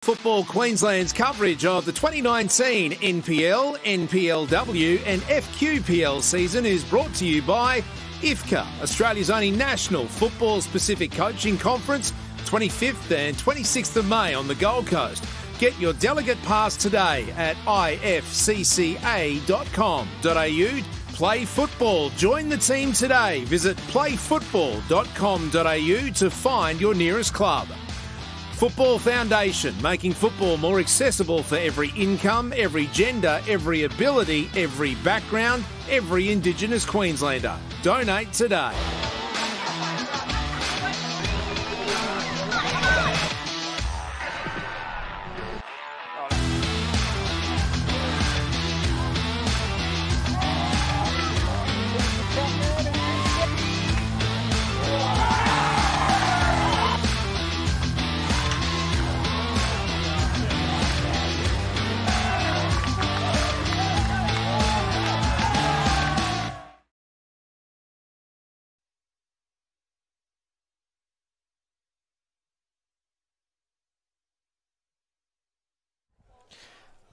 Football Queensland's coverage of the 2019 NPL, NPLW and FQPL season is brought to you by IFCA, Australia's only national football-specific coaching conference, 25th and 26th of May on the Gold Coast. Get your delegate pass today at ifcca.com.au. Play football. Join the team today. Visit playfootball.com.au to find your nearest club. Football Foundation, making football more accessible for every income, every gender, every ability, every background, every Indigenous Queenslander. Donate today.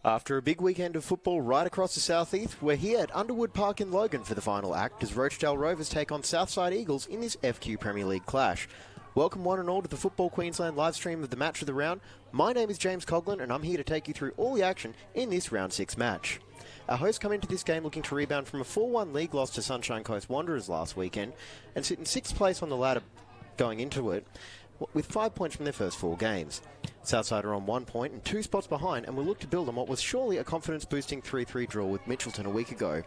After a big weekend of football right across the southeast, we're here at Underwood Park in Logan for the final act as Rochedale Rovers take on Southside Eagles in this FQ Premier League clash. Welcome one and all to the Football Queensland live stream of the match of the round. My name is James Coughlin and I'm here to take you through all the action in this round 6 match. Our hosts come into this game looking to rebound from a 4-1 league loss to Sunshine Coast Wanderers last weekend and sit in 6th place on the ladder going into it, with 5 points from their first 4 games. Southside are on 1 point and 2 spots behind and will look to build on what was surely a confidence-boosting 3-3 draw with Mitchelton a week ago.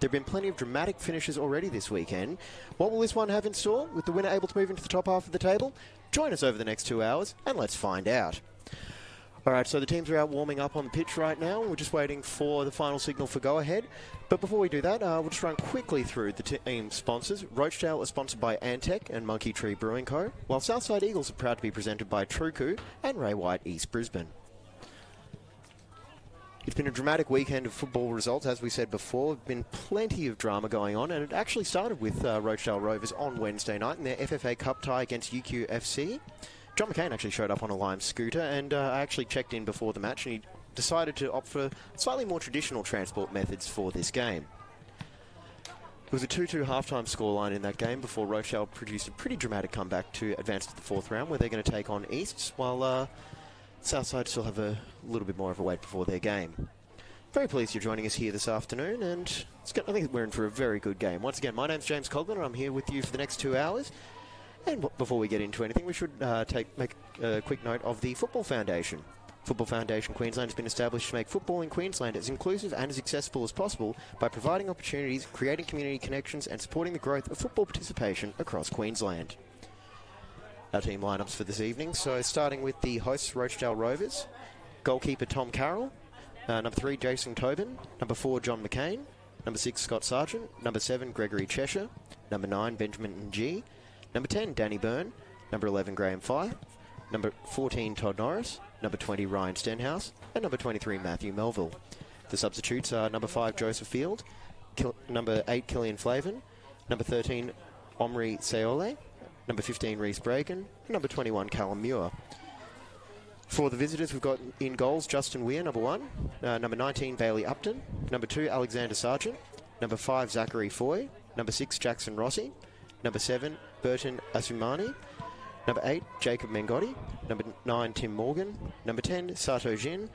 There have been plenty of dramatic finishes already this weekend. What will this one have in store, with the winner able to move into the top half of the table? Join us over the next 2 hours and let's find out. Alright, so the teams are out warming up on the pitch right now. We're just waiting for the final signal for go-ahead. But before we do that, we'll just run quickly through the team sponsors. Rochedale is sponsored by Antec and Monkey Tree Brewing Co., while Southside Eagles are proud to be presented by Truku and Ray White East Brisbane. It's been a dramatic weekend of football results, as we said before. There's been plenty of drama going on, and it actually started with Rochedale Rovers on Wednesday night in their FFA Cup tie against UQFC. John McCain actually showed up on a Lime scooter, and I actually checked in before the match, and he decided to opt for slightly more traditional transport methods for this game. It was a 2-2 halftime scoreline in that game before Rochelle produced a pretty dramatic comeback to advance to the 4th round, where they're going to take on Easts, while Southside still have a little bit more of a wait before their game. Very pleased you're joining us here this afternoon, and I think we're in for a very good game. Once again, my name's James Coughlin, and I'm here with you for the next 2 hours. And before we get into anything, we should make a quick note of the Football Foundation. Football Foundation Queensland has been established to make football in Queensland as inclusive and as accessible as possible by providing opportunities, creating community connections and supporting the growth of football participation across Queensland. Our team lineups for this evening, so starting with the hosts Rochedale Rovers, goalkeeper Tom Carroll, number 3 Jason Tobin, number 4 John McCain, number 6 Scott Sargent, number 7 Gregory Cheshire, number 9 Benjamin Ng, number 10, Danny Byrne. Number 11, Graham Fife. Number 14, Todd Norris. Number 20, Ryan Stenhouse. And number 23, Matthew Melville. The substitutes are number 5, Joseph Field. Number 8, Killian Flavin. Number 13, Omri Seole. Number 15, Reece Bragan. And number 21, Callum Muir. For the visitors, we've got in goals, Justin Weir, number 1. Number 19, Bailey Upton. Number 2, Alexander Sargent. Number 5, Zachary Foy. Number 6, Jackson Rossi. Number 7, Burton Asumani. Number 8, Jacob Mengotti. Number 9, Tim Morgan. Number 10, Sato Jin.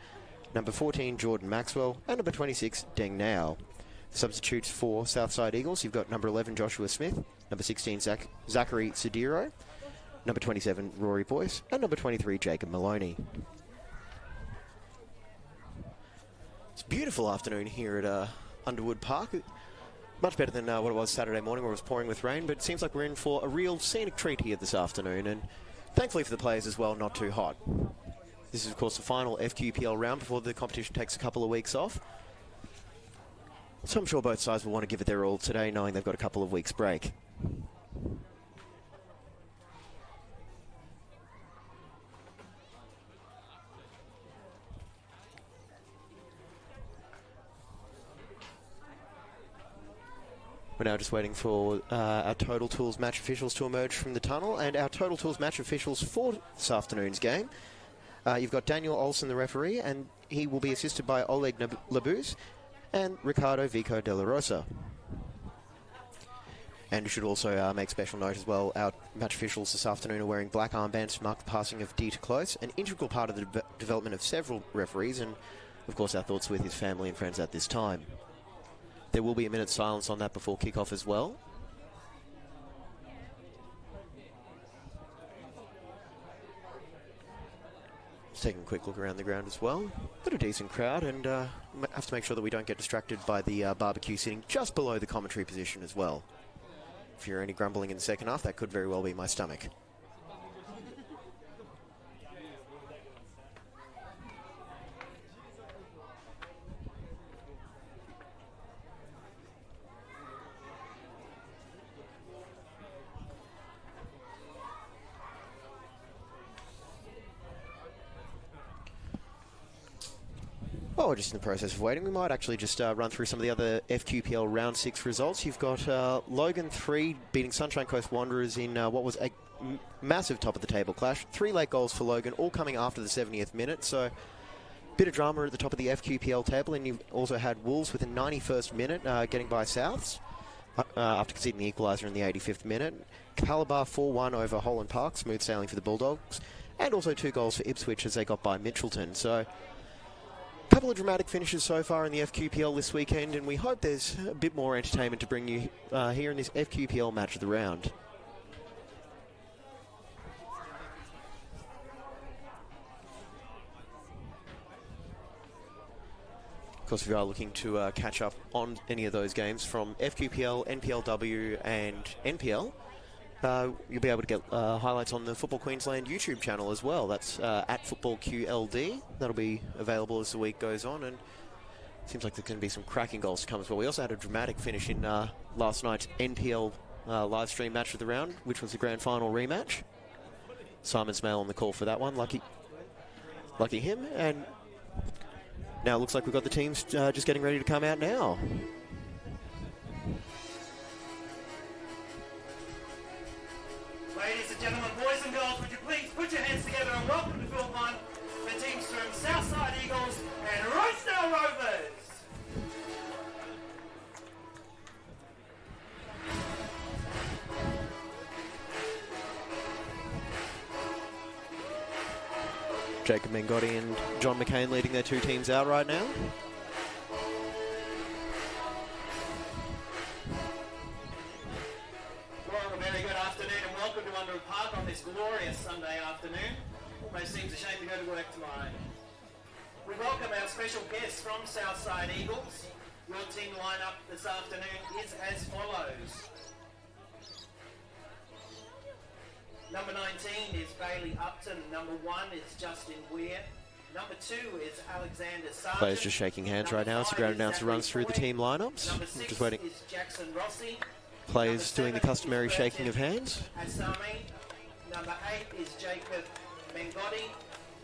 Number 14, Jordan Maxwell. And number 26, Deng Nao. Substitutes for Southside Eagles, you've got number 11, Joshua Smith. Number 16, Zachary Sediro. Number 27, Rory Boyce. And number 23, Jacob Maloney. It's a beautiful afternoon here at Underwood Park. Much better than what it was Saturday morning where it was pouring with rain, but it seems like we're in for a real scenic treat here this afternoon, and thankfully for the players as well, not too hot. This is, of course, the final FQPL round before the competition takes a couple of weeks off. So I'm sure both sides will want to give it their all today, knowing they've got a couple of weeks' break. We're now just waiting for our Total Tools match officials to emerge from the tunnel, and our Total Tools match officials for this afternoon's game You've got Daniel Olsen, the referee, and he will be assisted by Oleg Labuz and Ricardo Vico de la Rosa. And you should also make special note as well, our match officials this afternoon are wearing black armbands to mark the passing of Dieter Close, an integral part of the development of several referees, and of course our thoughts with his family and friends at this time. There will be a minute's silence on that before kickoff as well. Just taking a quick look around the ground as well. Got a decent crowd, and have to make sure that we don't get distracted by the barbecue sitting just below the commentary position as well. If you're any grumbling in the second half, that could very well be my stomach. Well, we're just in the process of waiting. We might actually just run through some of the other FQPL Round 6 results. You've got Logan 3 beating Sunshine Coast Wanderers in what was a massive top-of-the-table clash. 3 late goals for Logan, all coming after the 70th minute. So, bit of drama at the top of the FQPL table. And you've also had Wolves with the 91st minute getting by Souths after conceding the equaliser in the 85th minute. Calabar 4-1 over Holland Park, smooth sailing for the Bulldogs. And also 2 goals for Ipswich as they got by Mitchelton. So, a couple of dramatic finishes so far in the FQPL this weekend, and we hope there's a bit more entertainment to bring you here in this FQPL match of the round. Of course, if you are looking to catch up on any of those games from FQPL, NPLW and NPL, you'll be able to get highlights on the Football Queensland YouTube channel as well. That's at FootballQLD. That'll be available as the week goes on, and it seems like there's going to be some cracking goals to come as well. We also had a dramatic finish in last night's NPL live stream match of the round, which was the grand final rematch. Simon Smale on the call for that one. Lucky him. And now it looks like we've got the teams just getting ready to come out now. Ladies and gentlemen, boys and girls, would you please put your hands together and welcome to Field 1 the teams from Southside Eagles and Rochedale Rovers. Jacob Mengotti and John McCain leading their 2 teams out right now. Park on this glorious Sunday afternoon. Almost seems a shame to go to work tomorrow. We welcome our special guests from Southside Eagles. Your team lineup this afternoon is as follows. Number 19 is Bailey Upton. Number 1 is Justin Weir. Number 2 is Alexander Sargent. Players just shaking hands right now as the ground announcer runs through the team lineups. Number 6 just waiting. is Jackson Rossi. Players doing the customary shaking of hands. Asami. Number 8 is Jacob Mengotti.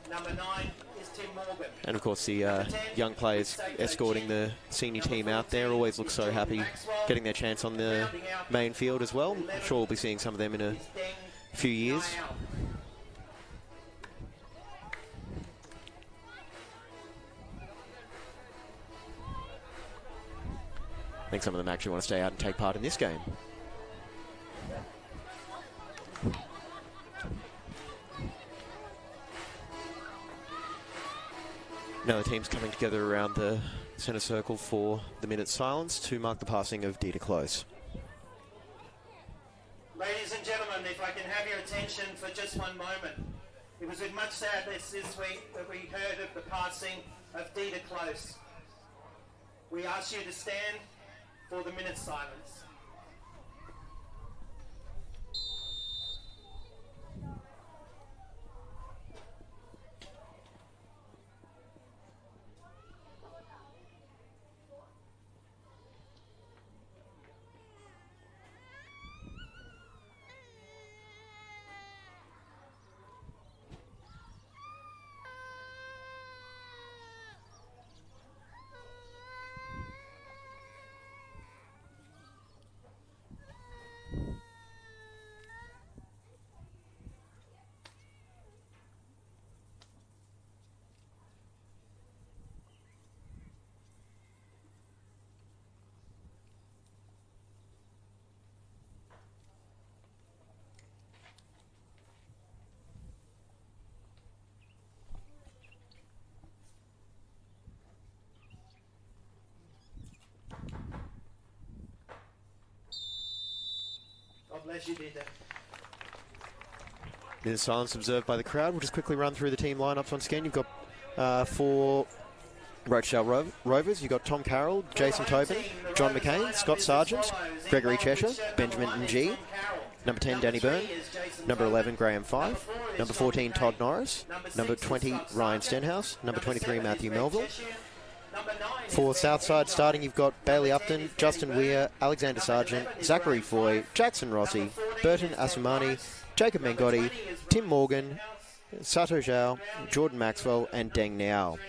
Number 9 is Tim Morgan. And of course the young players escorting the senior team out there always look so happy getting their chance on the main field as well. I'm sure we'll be seeing some of them in a few years. I think some of them actually want to stay out and take part in this game. Now the team's coming together around the centre circle for the minute's silence to mark the passing of Dieter Close. Ladies and gentlemen, if I can have your attention for just one moment. It was with much sadness this week that we heard of the passing of Dieter Close. We ask you to stand for the minute's silence. God bless you, Dita. There's silence observed by the crowd. We'll just quickly run through the team lineups once again. You've got for Rochedale Rovers, you've got Tom Carroll, Jason Tobin, John McCain, Scott Sargent, Gregory Cheshire, Benjamin Ng, number 10, Danny Byrne, number 11, Graham Fife, number 14, Todd Norris, number 20, Ryan Stenhouse, number 23, Matthew Melville. For Southside starting, you've got Bailey Upton, Justin Weir, Alexander Sargent, Zachary Foy, Jackson Rossi, Burton Asumani, Jacob Mengotti, Tim Morgan, Sato Zhao, Jordan Maxwell and Deng Niao.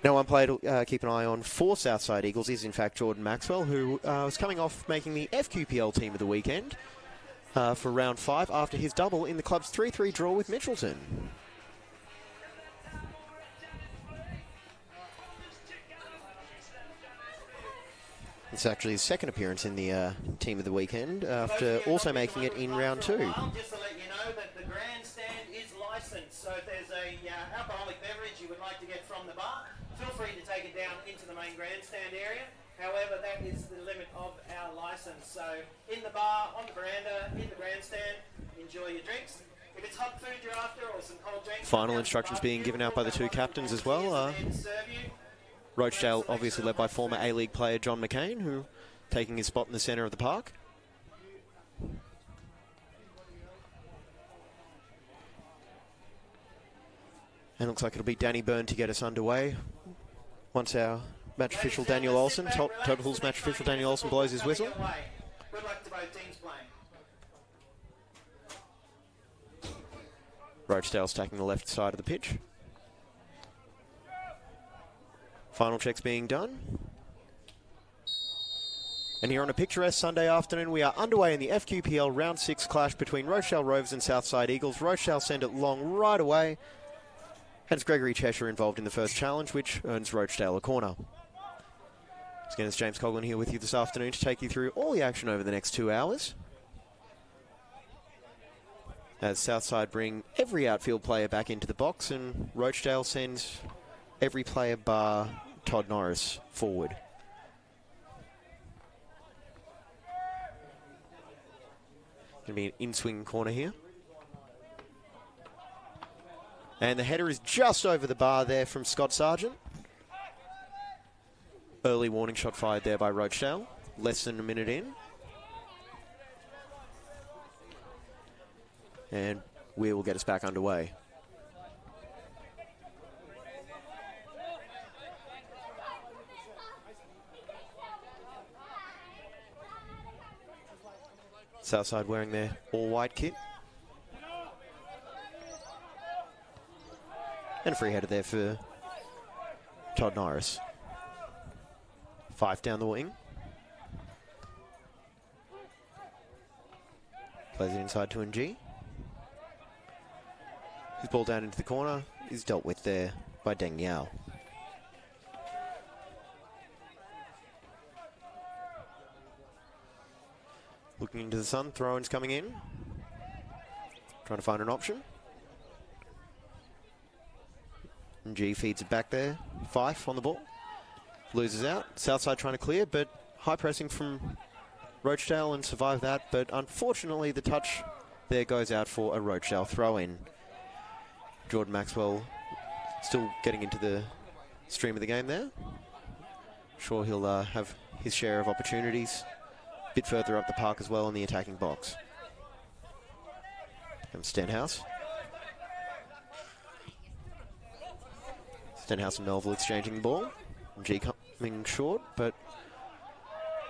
Now, one player to keep an eye on for Southside Eagles is, in fact, Jordan Maxwell, who was coming off making the FQPL team of the weekend for round 5 after his double in the club's 3-3 draw with Mitchelton. It's actually his second appearance in the team of the weekend after also making it in round 2. Just to let you know that the grandstand is licensed, so if there's a alcoholic beverage you would like to get from the bar, feel free to take it down into the main grandstand area. However, that is the limit of our license. So in the bar, on the veranda, in the grandstand, enjoy your drinks. If it's hot food you're after or some cold drinks... Final instructions being given out by the two captains as well. Rochedale obviously led by former A-League player John McCain, who taking his spot in the centre of the park. And looks like it'll be Danny Byrne to get us underway. Once our match official Daniel Olsen, Total Hills match official Daniel Olsen blows his whistle. Good luck to both teams playing. Rochedale's taking the left side of the pitch. Final checks being done. And here on a picturesque Sunday afternoon, we are underway in the FQPL Round 6 clash between Rochedale Rovers and Southside Eagles. Rochedale send it long right away. And it's Gregory Cheshire involved in the first challenge, which earns Rochedale a corner. Again, it's James Coughlin here with you this afternoon to take you through all the action over the next 2 hours. As Southside bring every outfield player back into the box, and Rochedale sends every player bar Todd Norris forward. Going to be an in-swing corner here. And the header is just over the bar there from Scott Sargent. Early warning shot fired there by Rochedale. Less than a minute in. And we will get us back underway. Southside wearing their all-white kit. And a free header there for Todd Norris. Fife down the wing. Plays it inside to Ng. His ball down into the corner is dealt with there by Deng Niao. Looking into the sun, throw-ins coming in. Trying to find an option. G feeds it back there. Fife on the ball. Loses out. Southside trying to clear, but high pressing from Rochedale and survive that. But unfortunately, the touch there goes out for a Rochedale throw-in. Jordan Maxwell still getting into the stream of the game there. Sure he'll have his share of opportunities. A bit further up the park as well in the attacking box. And Stenhouse. Stenhouse and Melville exchanging the ball. G coming short, but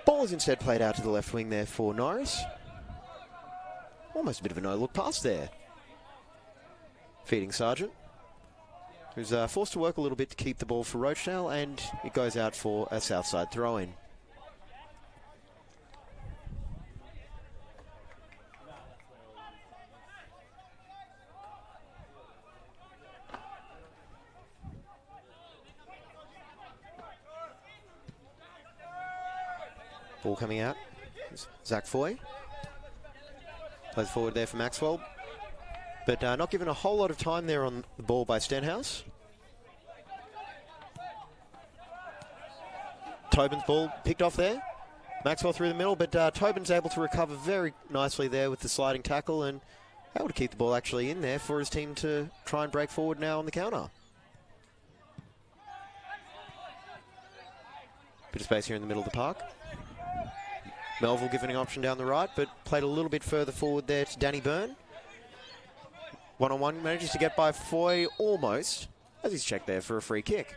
ball is instead played out to the left wing there for Norris. Almost a bit of a no-look pass there. Feeding Sargent, who's forced to work a little bit to keep the ball for Rochedale, and it goes out for a Southside throw-in. Ball coming out. Zach Foy. Plays forward there for Maxwell. But not given a whole lot of time there on the ball by Stenhouse. Tobin's ball picked off there. Maxwell through the middle, but Tobin's able to recover very nicely there with the sliding tackle and able to keep the ball actually in there for his team to try and break forward now on the counter. Bit of space here in the middle of the park. Melville given an option down the right, but played a little bit further forward there to Danny Byrne. One-on-one, manages to get by Foy almost, as he's checked there for a free kick.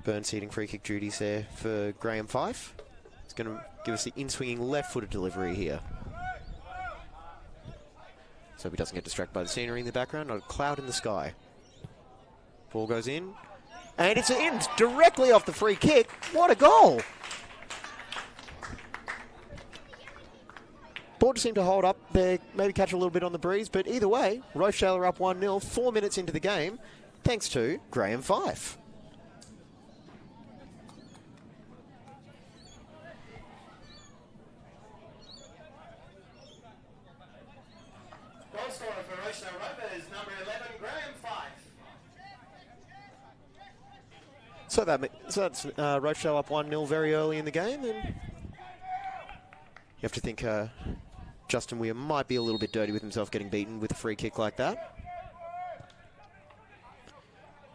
Byrne ceding free kick duties there for Graham Fife. It's going to give us the in-swinging left-footed delivery here. So he doesn't get distracted by the scenery in the background, not a cloud in the sky. Ball goes in, and it's in directly off the free kick. What a goal! Ball just seemed to hold up there, maybe catch a little bit on the breeze, but either way, Rochelle are up 1-0, 4 minutes into the game, thanks to Graham Fife. Goal scorer for Rochedale Rovers, number 11, Graham Fife. So that's Rochelle up 1-0 very early in the game, and you have to think Justin Weir might be a little bit dirty with himself getting beaten with a free kick like that.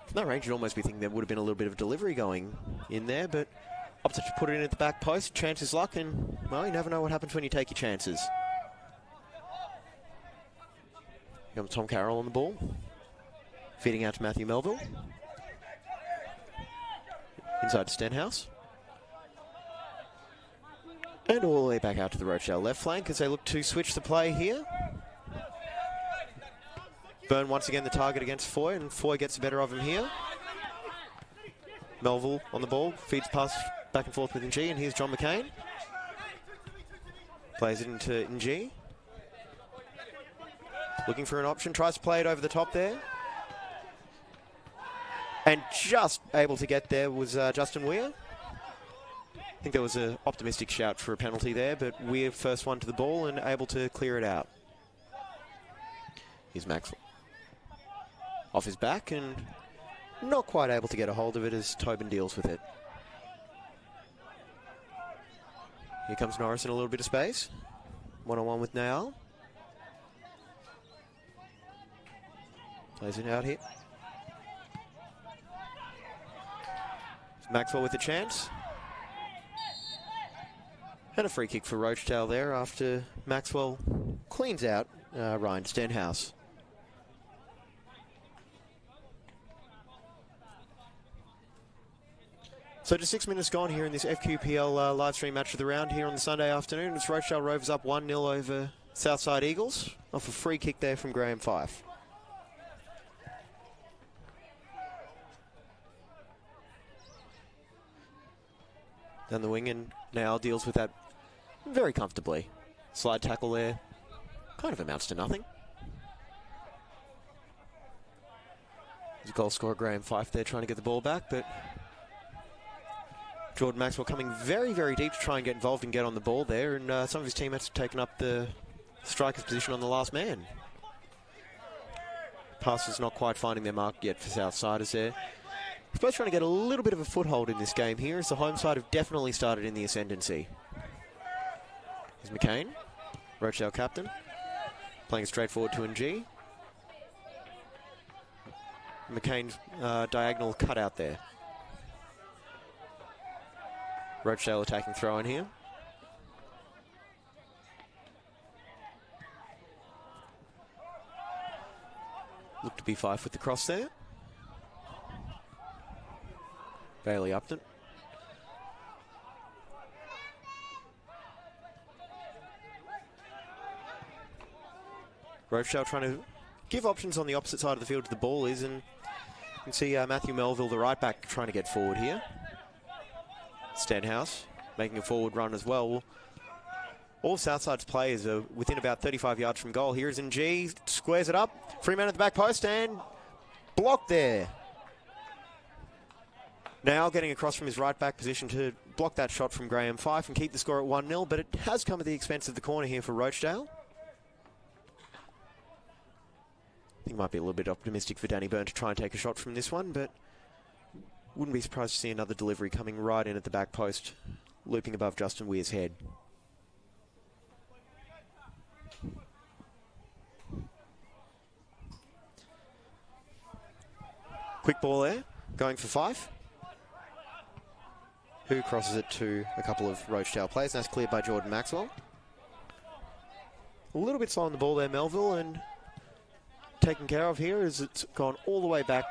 From that range, you'd almost be thinking there would have been a little bit of delivery going in there, but opted to put it in at the back post, chance his luck, and, well, you never know what happens when you take your chances. Here comes Tom Carroll on the ball, feeding out to Matthew Melville. Inside to Stenhouse. And all the way back out to the Rochelle left flank as they look to switch the play here. Byrne once again the target against Foy, and Foy gets the better of him here. Melville on the ball, feeds past back and forth with Ng, and here's John McCain. Plays it into Ng. Looking for an option, tries to play it over the top there. And just able to get there was Justin Weir. I think there was an optimistic shout for a penalty there, but Weir first one to the ball and able to clear it out. Here's Maxwell. Off his back and not quite able to get a hold of it as Tobin deals with it. Here comes Norris in a little bit of space. One-on-one with Niall. Plays it out here. Maxwell with a chance. And a free kick for Rochedale there after Maxwell cleans out Ryan Stenhouse. So just 6 minutes gone here in this FQPL live stream match of the round here on the Sunday afternoon. It's Rochedale Rovers up 1-0 over Southside Eagles off a free kick there from Graham Fife. Down the wing, and now deals with that very comfortably. Slide tackle there. Kind of amounts to nothing. There's a goal scorer, Graham Fife, there trying to get the ball back, but Jordan Maxwell coming very, very deep to try and get involved and get on the ball there, and some of his teammates have taken up the striker's position on the last man. Passers not quite finding their mark yet for Southsiders there. Both trying to get a little bit of a foothold in this game here as the home side have definitely started in the ascendancy. Here's McCain, Rochedale captain, playing straight forward to Ng. McCain's diagonal cut out there. Rochedale attacking throw in here. Look to be Fife with the cross there. Bailey Upton. Rochelle trying to give options on the opposite side of the field to the ball is, and you can see Matthew Melville, the right back, trying to get forward here. Stenhouse making a forward run as well. All Southside's players are within about 35 yards from goal. Here's Ng, squares it up. Free man at the back post and blocked there. Now getting across from his right back position to block that shot from Graham Fife and keep the score at 1-0, but it has come at the expense of the corner here for Rochedale. I think it might be a little bit optimistic for Danny Byrne to try and take a shot from this one, but wouldn't be surprised to see another delivery coming right in at the back post, looping above Justin Weir's head. Quick ball there, going for Fife, who crosses it to a couple of Rochedale players, and that's cleared by Jordan Maxwell. A little bit slow on the ball there, Melville, and taken care of here as it's gone all the way back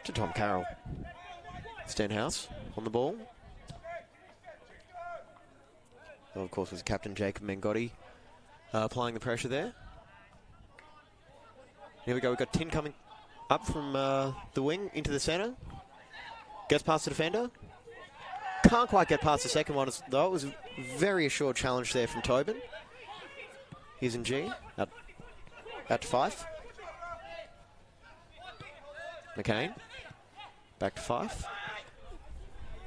to Tom Carroll. Stenhouse on the ball. Well, of course, was Captain Jacob Mengotti applying the pressure there. Here we go, we've got Tin coming up from the wing into the centre. Gets past the defender. Can't quite get past the second one, though. It was a very assured challenge there from Tobin. Here's in G. Out to Fife. McCain. Back to Fife.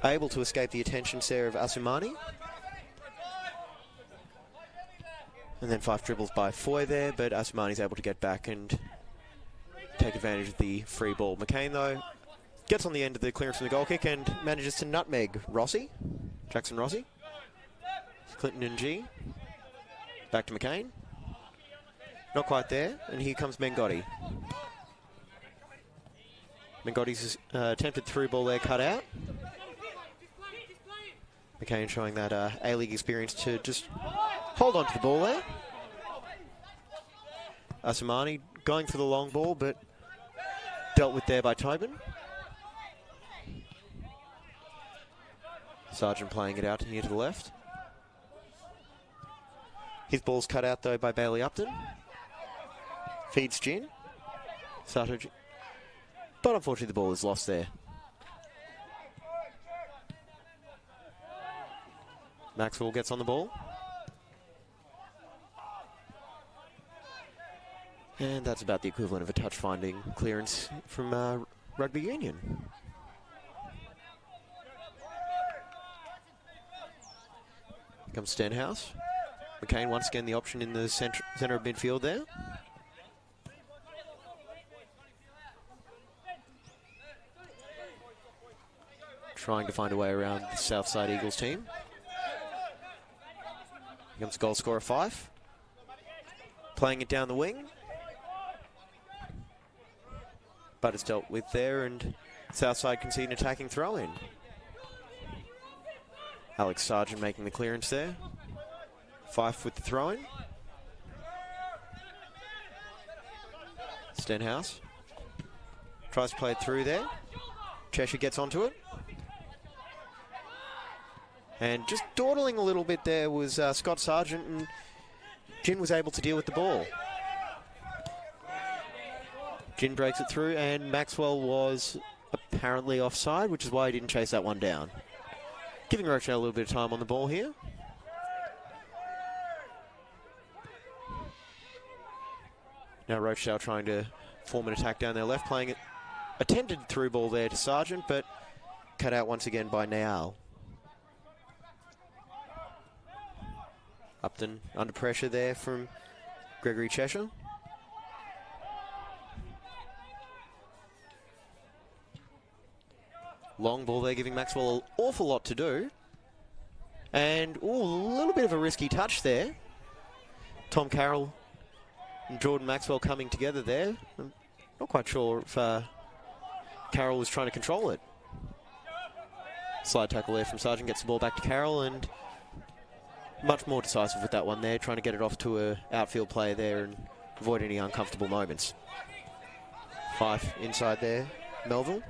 Able to escape the attention there of Asumani. And then Fife dribbles by Foy there, but Asumani's able to get back and take advantage of the free ball. McCain, though, gets on the end of the clearance from the goal kick and manages to nutmeg Rossi. Jackson Rossi. Clinton and G. Back to McCain. Not quite there, and here comes Mengotti. Mengotti's attempted through ball there cut out. McCain showing that A-League experience to just hold on to the ball there. Asumani going for the long ball, but dealt with there by Tobin. Sargent playing it out here to the left. His ball's cut out, though, by Bailey Upton. Feeds Gin. Sato Gin. But unfortunately, the ball is lost there. Maxwell gets on the ball. And that's about the equivalent of a touch-finding clearance from Rugby Union. Here comes Stenhouse. McCain once again the option in the centre of midfield there. Trying to find a way around the Southside Eagles team. Here comes goal scorer Fife. Playing it down the wing. But it's dealt with there, and Southside concede an attacking throw-in. Alex Sargent making the clearance there. Fife with the throw-in. Stenhouse tries to play it through there. Cheshire gets onto it. And just dawdling a little bit there was Scott Sargent, and Gin was able to deal with the ball. Gin breaks it through, and Maxwell was apparently offside, which is why he didn't chase that one down. Giving Rochelle a little bit of time on the ball here. Now Rochelle trying to form an attack down their left, playing it. Attempted through ball there to Sargent, but cut out once again by Niall. Upton under pressure there from Gregory Cheshire. Long ball there, giving Maxwell an awful lot to do. And, a little bit of a risky touch there. Tom Carroll and Jordan Maxwell coming together there. I'm not quite sure if Carroll was trying to control it. Slide tackle there from Sargent, gets the ball back to Carroll, and much more decisive with that one there, trying to get it off to an outfield player there and avoid any uncomfortable moments. Fife inside there, Melville.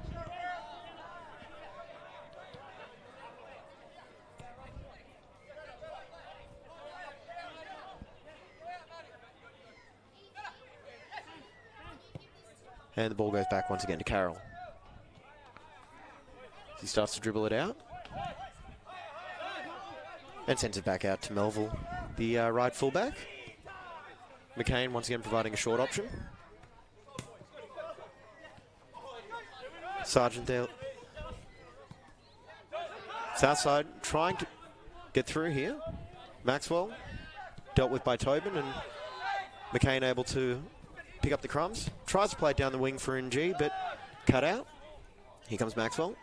And the ball goes back once again to Carroll. He starts to dribble it out. And sends it back out to Melville, the right fullback. McCain once again providing a short option. Sargent there Southside trying to get through here. Maxwell dealt with by Tobin, and McCain able to pick up the crumbs. Tries to play it down the wing for NG, but cut out. Here comes Maxwell.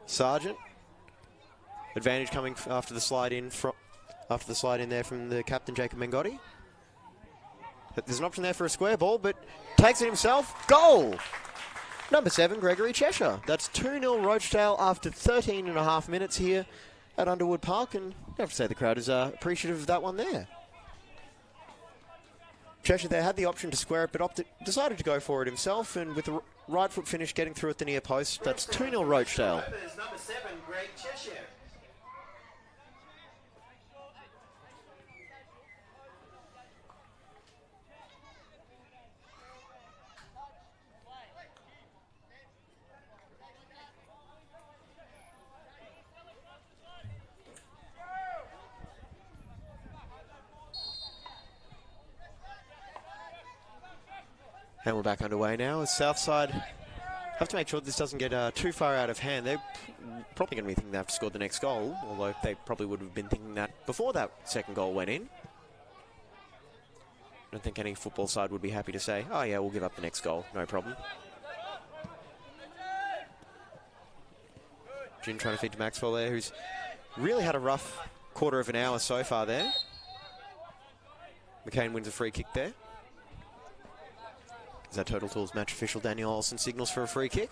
Sargent. Advantage coming after the slide in there from the captain, Jacob Mengotti. But there's an option there for a square ball, but takes it himself. Goal! Number 7, Gregory Cheshire. That's 2-0 Rochedale after 13 and a half minutes here at Underwood Park, and I have to say the crowd is appreciative of that one there. Cheshire there had the option to square it, but decided to go for it himself, and with the right foot finish getting through at the near post, that's 2-0 Rochedale. Number 7, Greg Cheshire. And we're back underway now as Southside have to make sure this doesn't get too far out of hand. They're probably going to be thinking they have to score the next goal, although they probably would have been thinking that before that second goal went in. I don't think any football side would be happy to say, oh yeah, we'll give up the next goal, no problem. Gin trying to feed to Maxwell there, who's really had a rough quarter of an hour so far there. McCain wins a free kick there. Is that Total Tools match official Daniel Olsen signals for a free kick?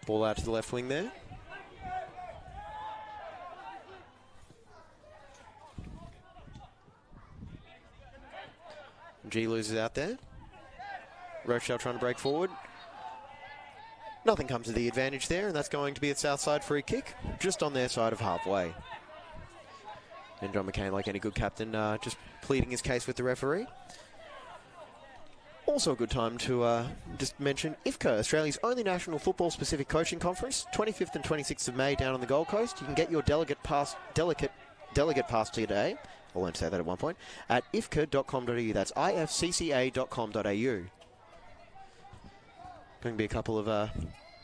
Ball out to the left wing there. G loses out there. Rochelle trying to break forward. Nothing comes to the advantage there, and that's going to be a Southside free kick, just on their side of halfway. And John McCain, like any good captain, just pleading his case with the referee. Also a good time to just mention IFCA, Australia's only national football-specific coaching conference, 25th and 26th of May down on the Gold Coast. You can get your delegate pass today, I learned to say that at one point, at ifca.com.au. That's ifcca.com.au. Going to be a couple of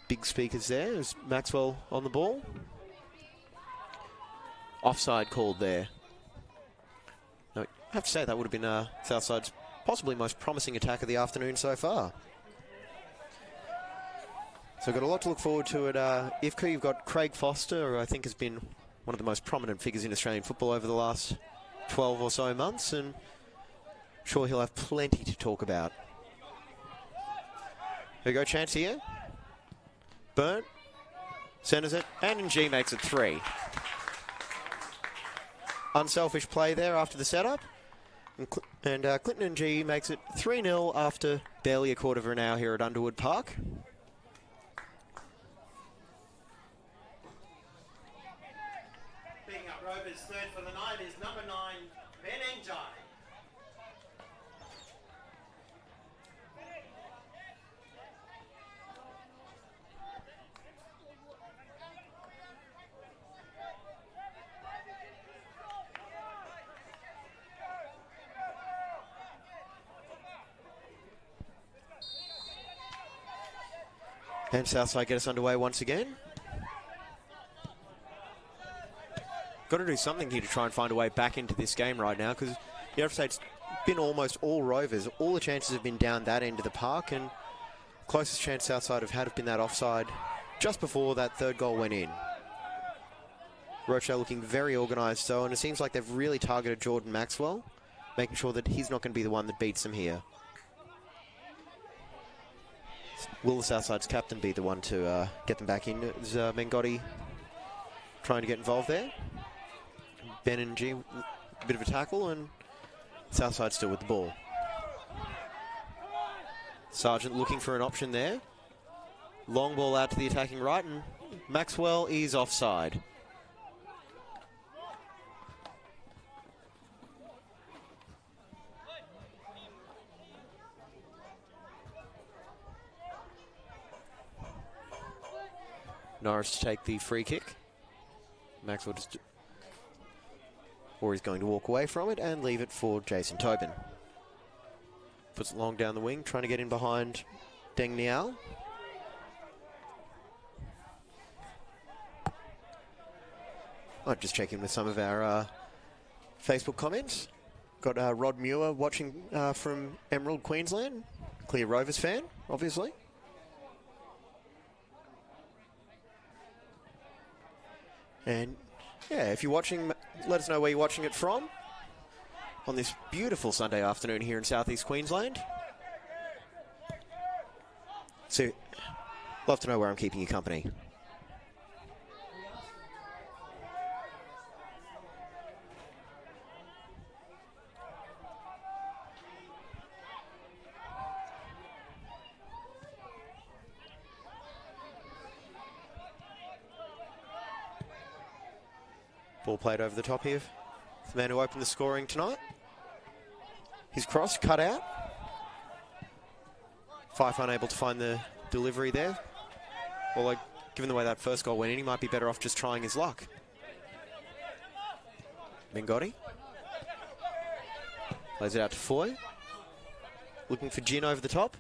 big speakers there. There's Maxwell on the ball. Offside called there. No, I have to say that would have been Southside's possibly most promising attack of the afternoon so far. So got a lot to look forward to at IFCA. You've got Craig Foster, who I think has been one of the most prominent figures in Australian football over the last 12 or so months, and I'm sure he'll have plenty to talk about. Here we go, chance here. Burnt. Centres it. And NG makes it 3. Unselfish play there after the setup. And Clinton NG makes it 3-0 after barely a quarter of an hour here at Underwood Park. Picking up Rovers third for the night is number 9, Ben Njai. And Southside get us underway once again. Got to do something here to try and find a way back into this game right now, because you have to say it's been almost all Rovers. All the chances have been down that end of the park, and closest chance Southside have been that offside just before that third goal went in. Rochelle looking very organised though, and it seems like they've really targeted Jordan Maxwell, making sure that he's not going to be the one that beats them here. Will the Southside's captain be the one to get them back in? Is Mengotti trying to get involved there? Ben and G, a bit of a tackle, and Southside still with the ball. Sargent looking for an option there. Long ball out to the attacking right, and Maxwell is offside. Norris to take the free kick. Maxwell just or he's going to walk away from it and leave it for Jason Tobin. Puts it long down the wing, trying to get in behind Deng Niao. I'll just check in with some of our Facebook comments. Got Rod Muir watching from Emerald, Queensland. Clear Rovers fan, obviously. And yeah, if you're watching, let us know where you're watching it from on this beautiful Sunday afternoon here in southeast Queensland. So, love to know where I'm keeping you company. Ball played over the top here. The man who opened the scoring tonight. His cross cut out. Fife unable to find the delivery there. Although, given the way that first goal went in, he might be better off just trying his luck. Bengotti. Plays it out to Foy. Looking for Jin over the top.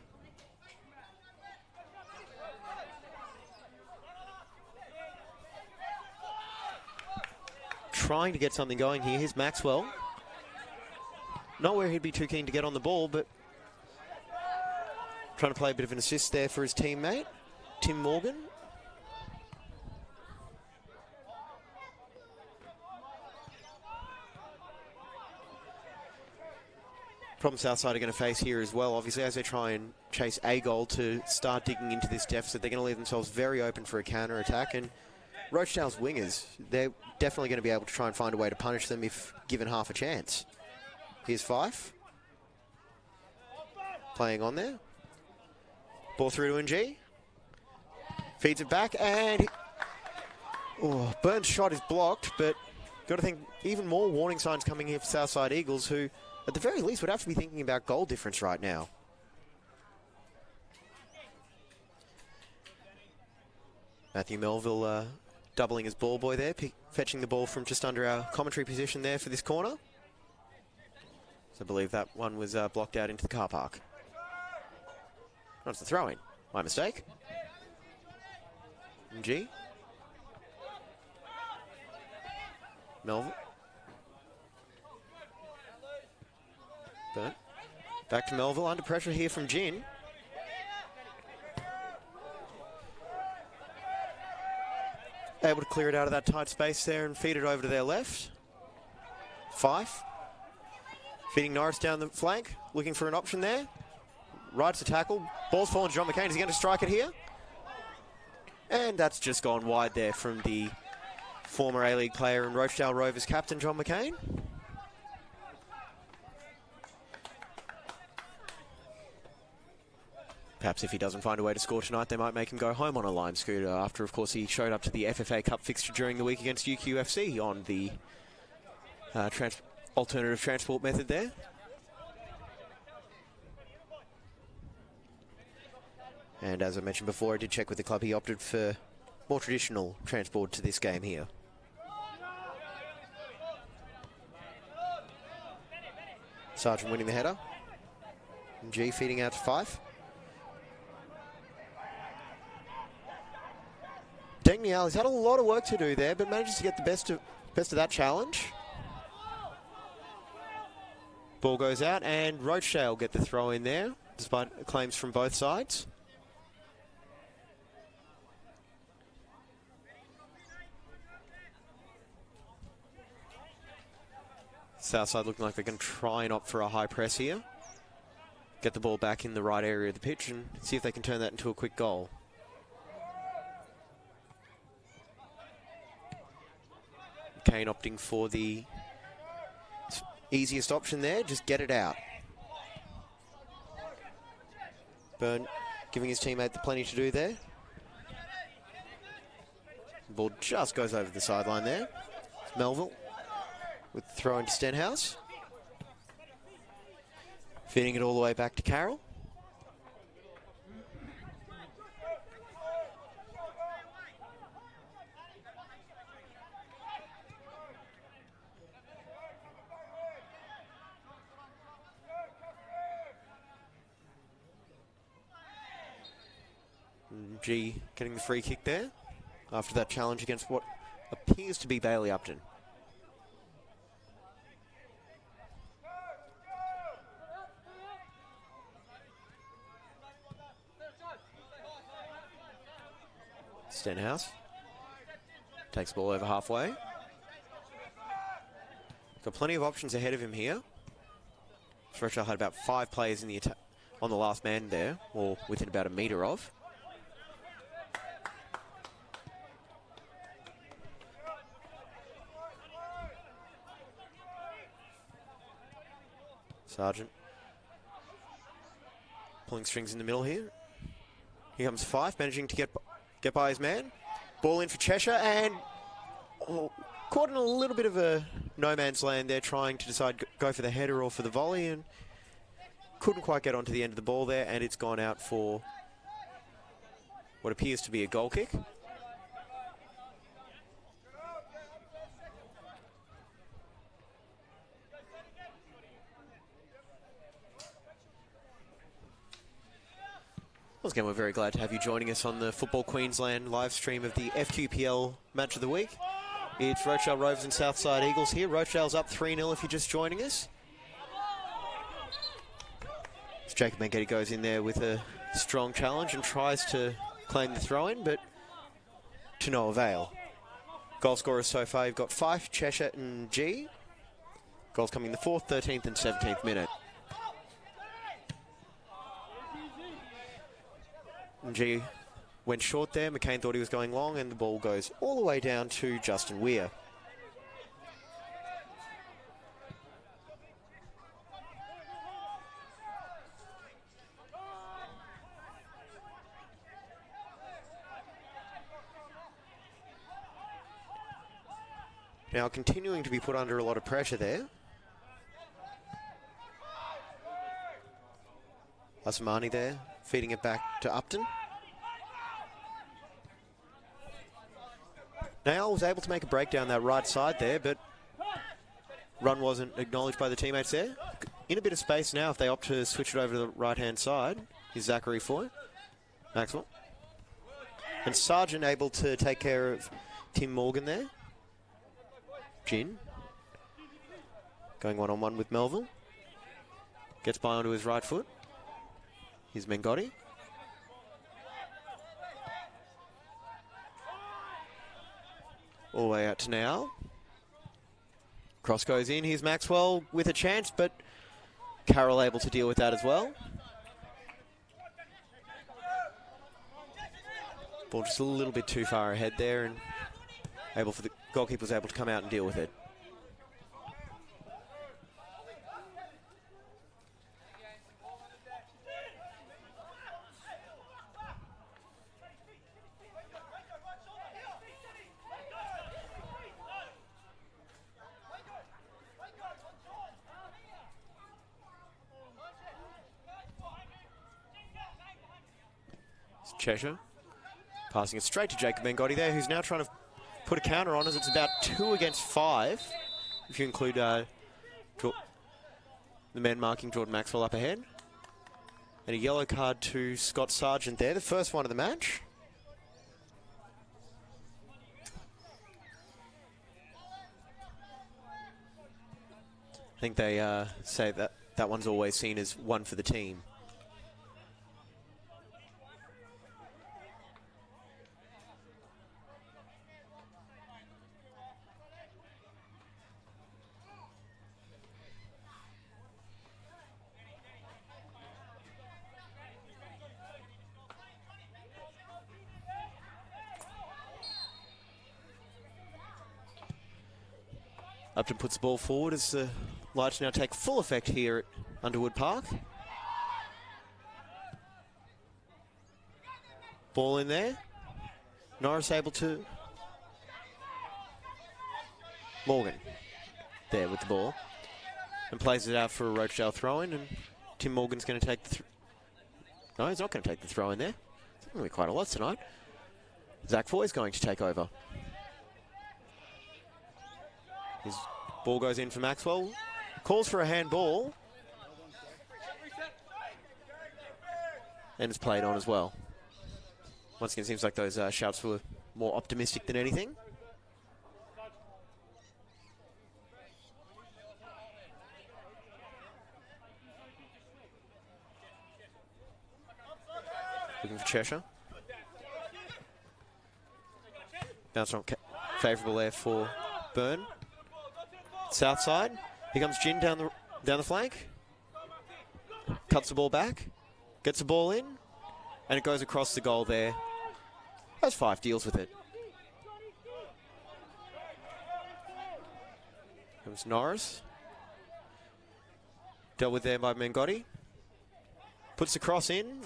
Trying to get something going here. Here's Maxwell. Not where he'd be too keen to get on the ball, but trying to play a bit of an assist there for his teammate, Tim Morgan. Problem Southside are going to face here as well, obviously, as they try and chase a goal to start digging into this deficit. They're going to leave themselves very open for a counter-attack, and Rochedale's wingers, they're definitely going to be able to try and find a way to punish them if given half a chance. Here's Fife. Playing on there. Ball through to NG. Feeds it back and... Burns' shot is blocked, but got to think even more warning signs coming here for Southside Eagles, who at the very least would have to be thinking about goal difference right now. Matthew Melville doubling his ball boy there, fetching the ball from just under our commentary position there for this corner. So I believe that one was blocked out into the car park. That's the throw-in. My mistake. MG. Melville. Burnt. Back to Melville, under pressure here from Jin. Able to clear it out of that tight space there and feed it over to their left. Fife. Feeding Norris down the flank, looking for an option there. Rides the tackle. Ball's fallen to John McCain. Is he going to strike it here? And that's just gone wide there from the former A-League player and Rochedale Rovers captain, John McCain. Perhaps if he doesn't find a way to score tonight, they might make him go home on a lime scooter after, of course, he showed up to the FFA Cup fixture during the week against UQFC on the alternative transport method there. And as I mentioned before, I did check with the club. He opted for more traditional transport to this game here. Sargent winning the header. G feeding out to Fife. Deng Niao has had a lot of work to do there, but manages to get the best of that challenge. Ball goes out, and Rochelle get the throw in there, despite claims from both sides. Southside looking like they're going to try and opt for a high press here. Get the ball back in the right area of the pitch and see if they can turn that into a quick goal. Kane opting for the easiest option there, just get it out. Byrne giving his teammate the plenty to do there. The ball just goes over the sideline there. It's Melville with the throw into Stenhouse. Feeding it all the way back to Carroll. G getting the free kick there after that challenge against what appears to be Bailey Upton. Stenhouse takes the ball over halfway. Got plenty of options ahead of him here. Rochelle had about 5 players in the attack on the last man there, or within about a metre of. Sargent pulling strings in the middle here. Here comes Fife, managing to get by his man. Ball in for Cheshire, and caught in a little bit of a no man's land there, trying to decide go for the header or for the volley, and couldn't quite get onto the end of the ball there, and it's gone out for what appears to be a goal kick. Once again, we're very glad to have you joining us on the Football Queensland live stream of the FQPL Match of the Week. It's Rochedale Rovers and Southside Eagles here. Rochedale's up 3-0 if you're just joining us. As Jacob Mangetti goes in there with a strong challenge and tries to claim the throw-in, but to no avail. Goal scorers so far, you've got Fife, Cheshire and G. Goals coming in the 4th, 13th and 17th minute. And G went short there. McCain thought he was going long, and the ball goes all the way down to Justin Weir. Now continuing to be put under a lot of pressure there. Asamani there, feeding it back to Upton. Nail was able to make a break down that right side there, but run wasn't acknowledged by the teammates there. In a bit of space now if they opt to switch it over to the right-hand side. Here's Zachary Foy. Maxwell. And Sargent able to take care of Tim Morgan there. Gin. Going one-on-one with Melville. Gets by onto his right foot. Here's Mengotti. All the way out to now. Cross goes in. Here's Maxwell with a chance, but Carroll able to deal with that as well. Ball just a little bit too far ahead there, and able for the goalkeeper was able to come out and deal with it. Cheshire passing it straight to Jacob Mengotti there, who's now trying to put a counter on as it's about 2 against 5, if you include the men marking Jordan Maxwell up ahead. And a yellow card to Scott Sargent there, the first one of the match. I think they say that that one's always seen as one for the team. Upton puts the ball forward as the lights now take full effect here at Underwood Park. Ball in there. Norris able to... Morgan there with the ball. And plays it out for a Rochedale throw-in, and Tim Morgan's going to take the... No, he's not going to take the throw-in there. It's going to be quite a lot tonight. Zach Foy's going to take over. His ball goes in for Maxwell. Calls for a handball. And it's played on as well. Once again, it seems like those shouts were more optimistic than anything. Looking for Cheshire. Bounce on favourable there for Byrne. Southside. Here comes Gin down the flank. Cuts the ball back. Gets the ball in. And it goes across the goal there. Has 5, deals with it. Comes Norris. Dealt with there by Mengotti. Puts the cross in.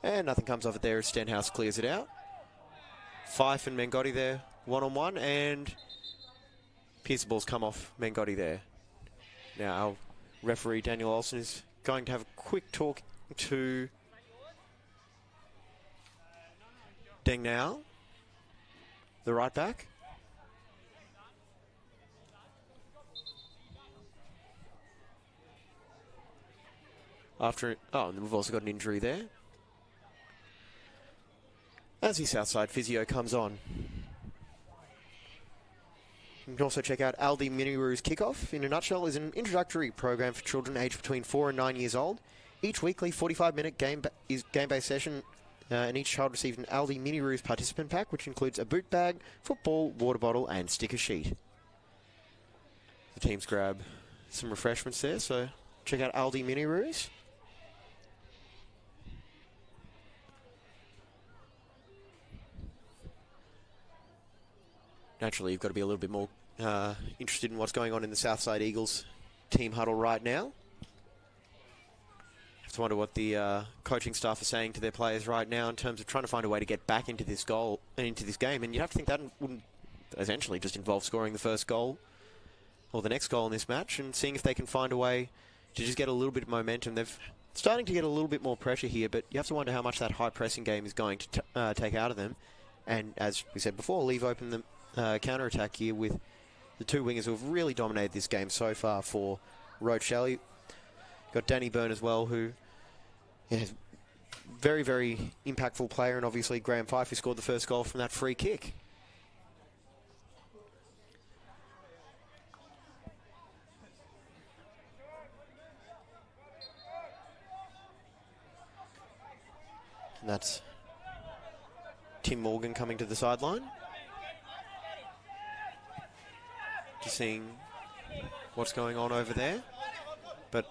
And nothing comes of it there as Stenhouse clears it out. Fife and Mengotti there, one-on-one, and piece of balls come off Mengotti there. Now, our referee, Daniel Olsen, is going to have a quick talk to Deng Now, the right back. And we've also got an injury there. As the Southside physio comes on. You can also check out Aldi Miniru's Kickoff. In a nutshell, is an introductory program for children aged between 4 and 9 years old. Each weekly 45-minute game-based session, and each child received an Aldi Miniru's participant pack, which includes a boot bag, football, water bottle, and sticker sheet. The teams grab some refreshments there, so check out Aldi Miniru's. Naturally, you've got to be a little bit more interested in what's going on in the Southside Eagles team huddle right now. I have to wonder what the coaching staff are saying to their players right now in terms of trying to find a way to get back into this game. And you'd have to think that wouldn't essentially just involve scoring the first goal or the next goal in this match and seeing if they can find a way to just get a little bit of momentum. They're starting to get a little bit more pressure here, but you have to wonder how much that high pressing game is going to take out of them. And as we said before, leave open the counter-attack here with the 2 wingers who have really dominated this game so far for Rochelle. You've got Danny Byrne as well, who is very, very impactful player, and obviously Graham Fife, who scored the first goal from that free kick. And that's Tim Morgan coming to the sideline. Just seeing what's going on over there. But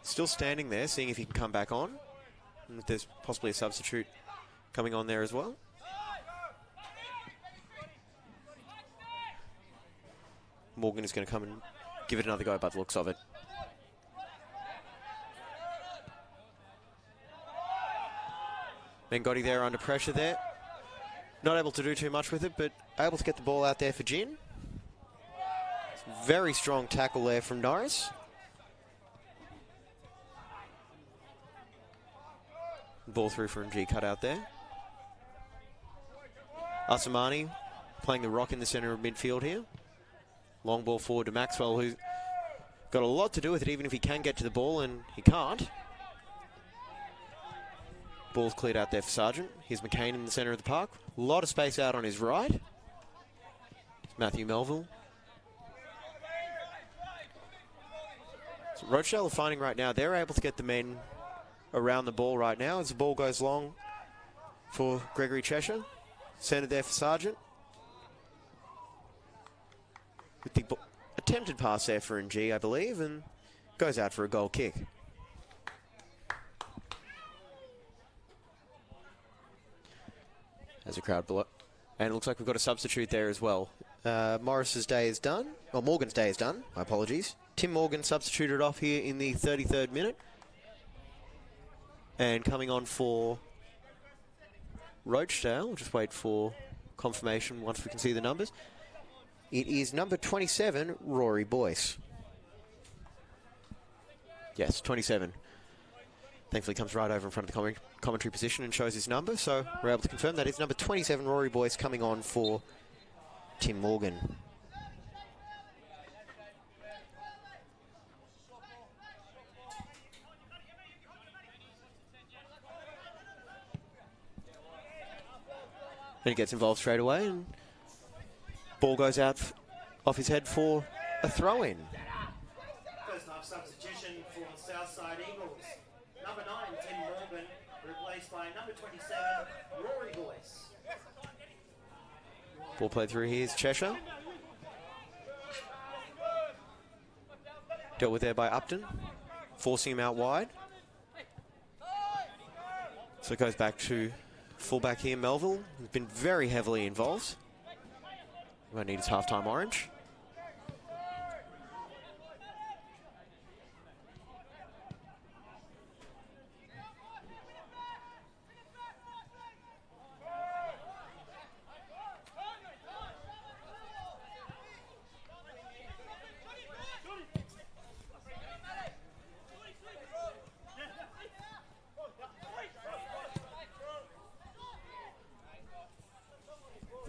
still standing there, seeing if he can come back on. And if there's possibly a substitute coming on there as well. Morgan is going to come and give it another go by the looks of it. Mengotti there under pressure there. Not able to do too much with it, but able to get the ball out there for Gin. Very strong tackle there from Norris. Ball through for MG, cut out there. Asamani playing the rock in the centre of midfield here. Long ball forward to Maxwell, who's got a lot to do with it, even if he can get to the ball, and he can't. Ball's cleared out there for Sargent. Here's McCain in the centre of the park. A lot of space out on his right. It's Matthew Melville. So Rochelle are finding right now they're able to get the men around the ball right now as the ball goes long for Gregory Cheshire. Centred there for Sargent. With the attempted pass there for NG, I believe, and goes out for a goal kick. There's a crowd below. And it looks like we've got a substitute there as well. Morris's day is done. Well, Morgan's day is done. My apologies. Tim Morgan substituted off here in the 33rd minute. And coming on for Rochedale. We'll just wait for confirmation once we can see the numbers. It is number 27, Rory Boyce. Yes, 27. Thankfully comes right over in front of the commentary position and shows his number, so we're able to confirm that it's number 27, Rory Boyce, coming on for Tim Morgan. And he gets involved straight away, and ball goes out off his head for a throw-in. First half substitution for Southside Eagles. Number 9, Tim Morgan, replaced by number 27, Rory Boyce. Ball played through. Here's Cheshire. Dealt with there by Upton, forcing him out wide. So it goes back to fullback here, Melville. He's been very heavily involved. He won't need his half-time orange.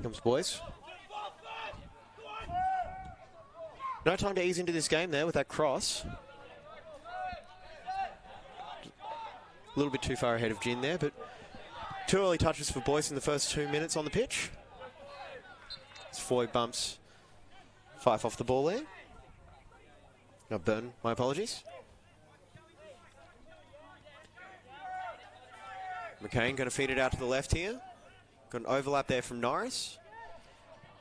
Comes Boyce. No time to ease into this game there with that cross. A little bit too far ahead of Gin there, but 2 early touches for Boyce in the first 2 minutes on the pitch. As Foy bumps Fife off the ball there. No, Burn, my apologies. McCain going to feed it out to the left here. Got an overlap there from Norris,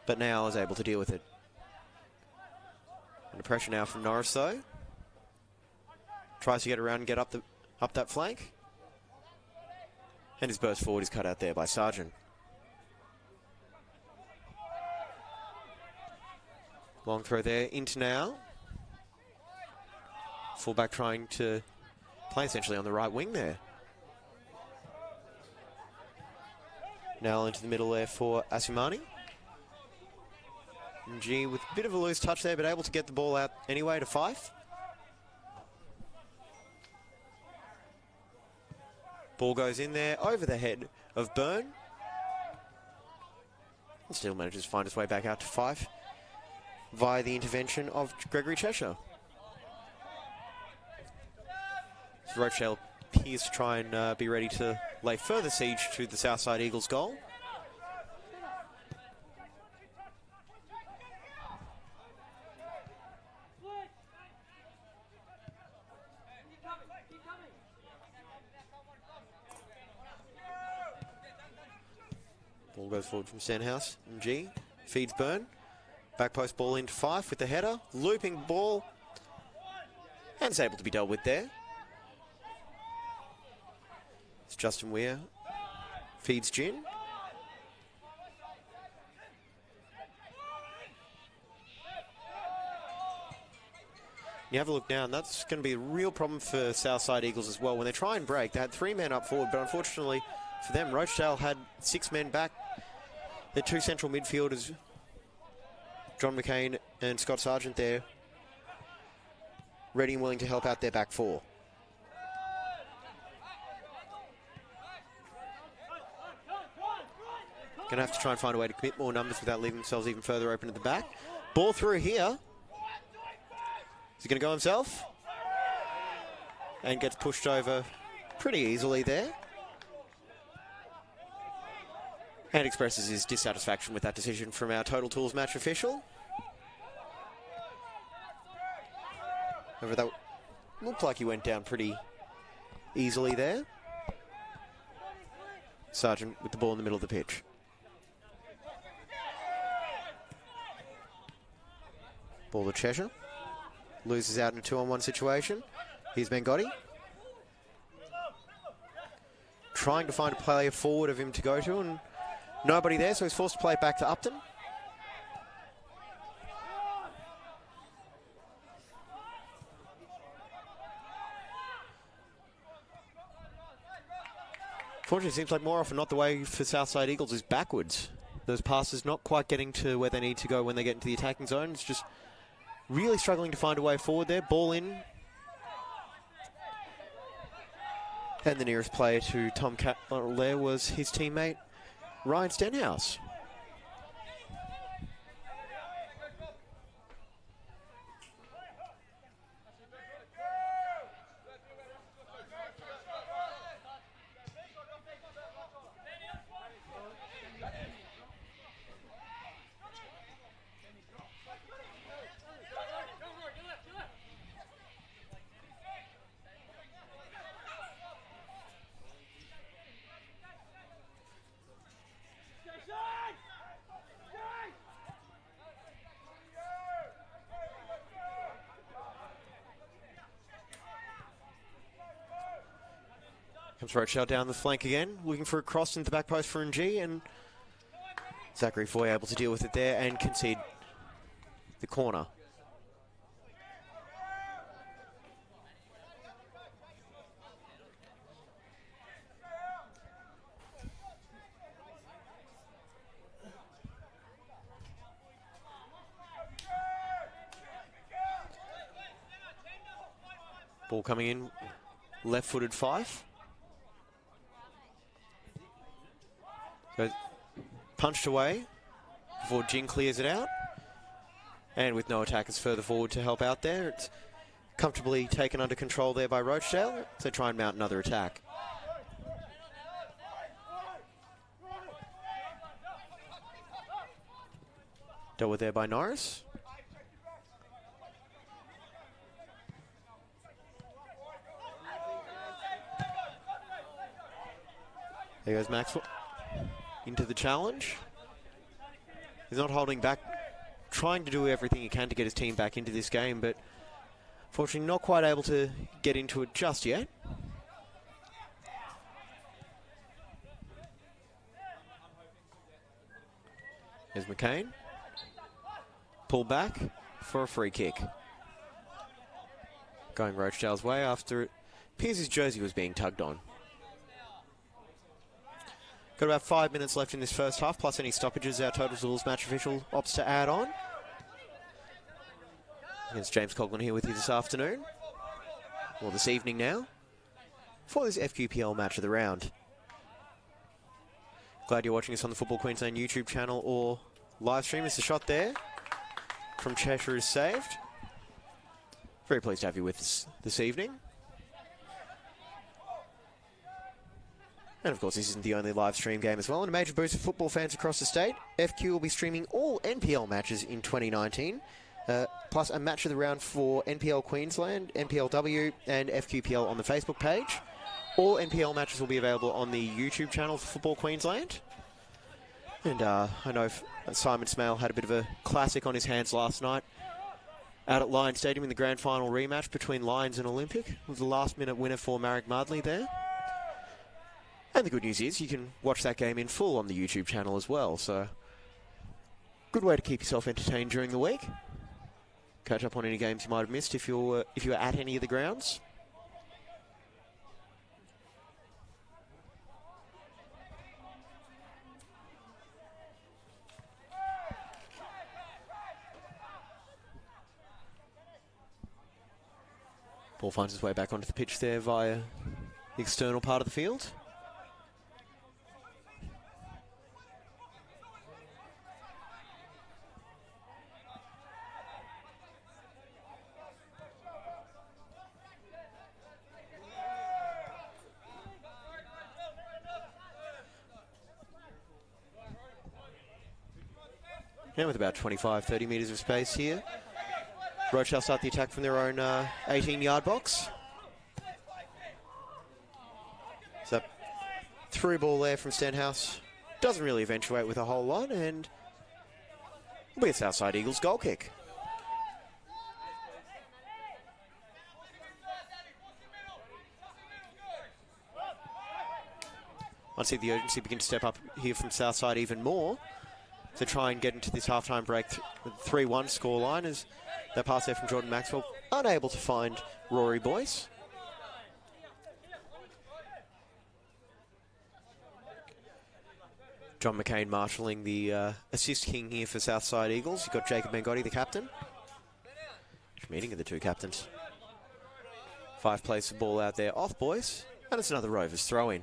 but now is able to deal with it. Under pressure now from Norris though. Tries to get around and get up that flank. And his burst forward is cut out there by Sargent. Long throw there into now. Fullback trying to play essentially on the right wing there. Now into the middle there for Asimani. G with a bit of a loose touch there, but able to get the ball out anyway to Fife. Ball goes in there over the head of Byrne. And still manages to find his way back out to Fife via the intervention of Gregory Cheshire. Rochelle appears to try and be ready to lay further siege to the Southside Eagles goal. Ball goes forward from Stenhouse. G feeds Byrne. Back post ball into Fife with the header. Looping ball. And it's able to be dealt with there. It's Justin Weir. Feeds Gin. You have a look now, and that's going to be a real problem for Southside Eagles as well. When they try and break, they had 3 men up forward, but unfortunately for them, Rochedale had 6 men back. Their 2 central midfielders, John McCain and Scott Sargent there, ready and willing to help out their back 4. Going to have to try and find a way to commit more numbers without leaving themselves even further open at the back. Ball through here. Is he going to go himself? And gets pushed over pretty easily there. And expresses his dissatisfaction with that decision from our Total Tools match official. However, that looked like he went down pretty easily there. Sargent with the ball in the middle of the pitch. Ball to Cheshire. Loses out in a 2-on-1 situation. Here's Bengotti. Trying to find a player forward of him to go to, and nobody there, so he's forced to play it back to Upton. Fortunately, it seems like more often not the way for Southside Eagles is backwards. Those passes not quite getting to where they need to go when they get into the attacking zone. It's just really struggling to find a way forward there. Ball in. And the nearest player to Tom Catmull there was his teammate, Ryan Stenhouse. Comes Rochelle down the flank again, looking for a cross into the back post for NG, and Zachary Foy able to deal with it there and concede the corner. Ball coming in, left-footed 5. So punched away before Jing clears it out. And with no attackers further forward to help out there, it's comfortably taken under control there by Rochedale. So try and mount another attack. Dealt with there by Norris. There goes Maxwell into the challenge. He's not holding back, trying to do everything he can to get his team back into this game, but fortunately not quite able to get into it just yet. There's McCain. Pull back for a free kick. Going Rochedale's way after it appears his jersey was being tugged on. Got about 5 minutes left in this first half, plus any stoppages our Totals Rules match official opts to add on. Against James Coughlin here with you this afternoon, or this evening now, for this FQPL match of the round. Glad you're watching us on the Football Queensland YouTube channel or live stream. It's a shot there from Cheshire is saved. Very pleased to have you with us this evening. And of course, this isn't the only live stream game as well. And a major boost for football fans across the state. FQ will be streaming all NPL matches in 2019, plus a match of the round for NPL Queensland, NPLW, and FQPL on the Facebook page. All NPL matches will be available on the YouTube channel for Football Queensland. And I know Simon Smale had a bit of a classic on his hands last night out at Lions Stadium in the grand final rematch between Lions and Olympic. With the last-minute winner for Marek Mardley there. And the good news is you can watch that game in full on the YouTube channel as well. So, good way to keep yourself entertained during the week. Catch up on any games you might have missed if you're at any of the grounds. Ball finds its way back onto the pitch there via the external part of the field. And with about 25-30 metres of space here, Rochelle start the attack from their own 18-yard box. So through ball there from Stenhouse. Doesn't really eventuate with a whole lot, and will be a Southside Eagles goal kick. I see the urgency begin to step up here from Southside even more to try and get into this halftime break with 3-1 scoreline, as that pass there from Jordan Maxwell unable to find Rory Boyce. John McCain marshalling the assist king here for Southside Eagles. You've got Jacob Mangotti, the captain. Meeting of the two captains. 5 plays the ball out there off Boyce, and it's another Rovers throw-in.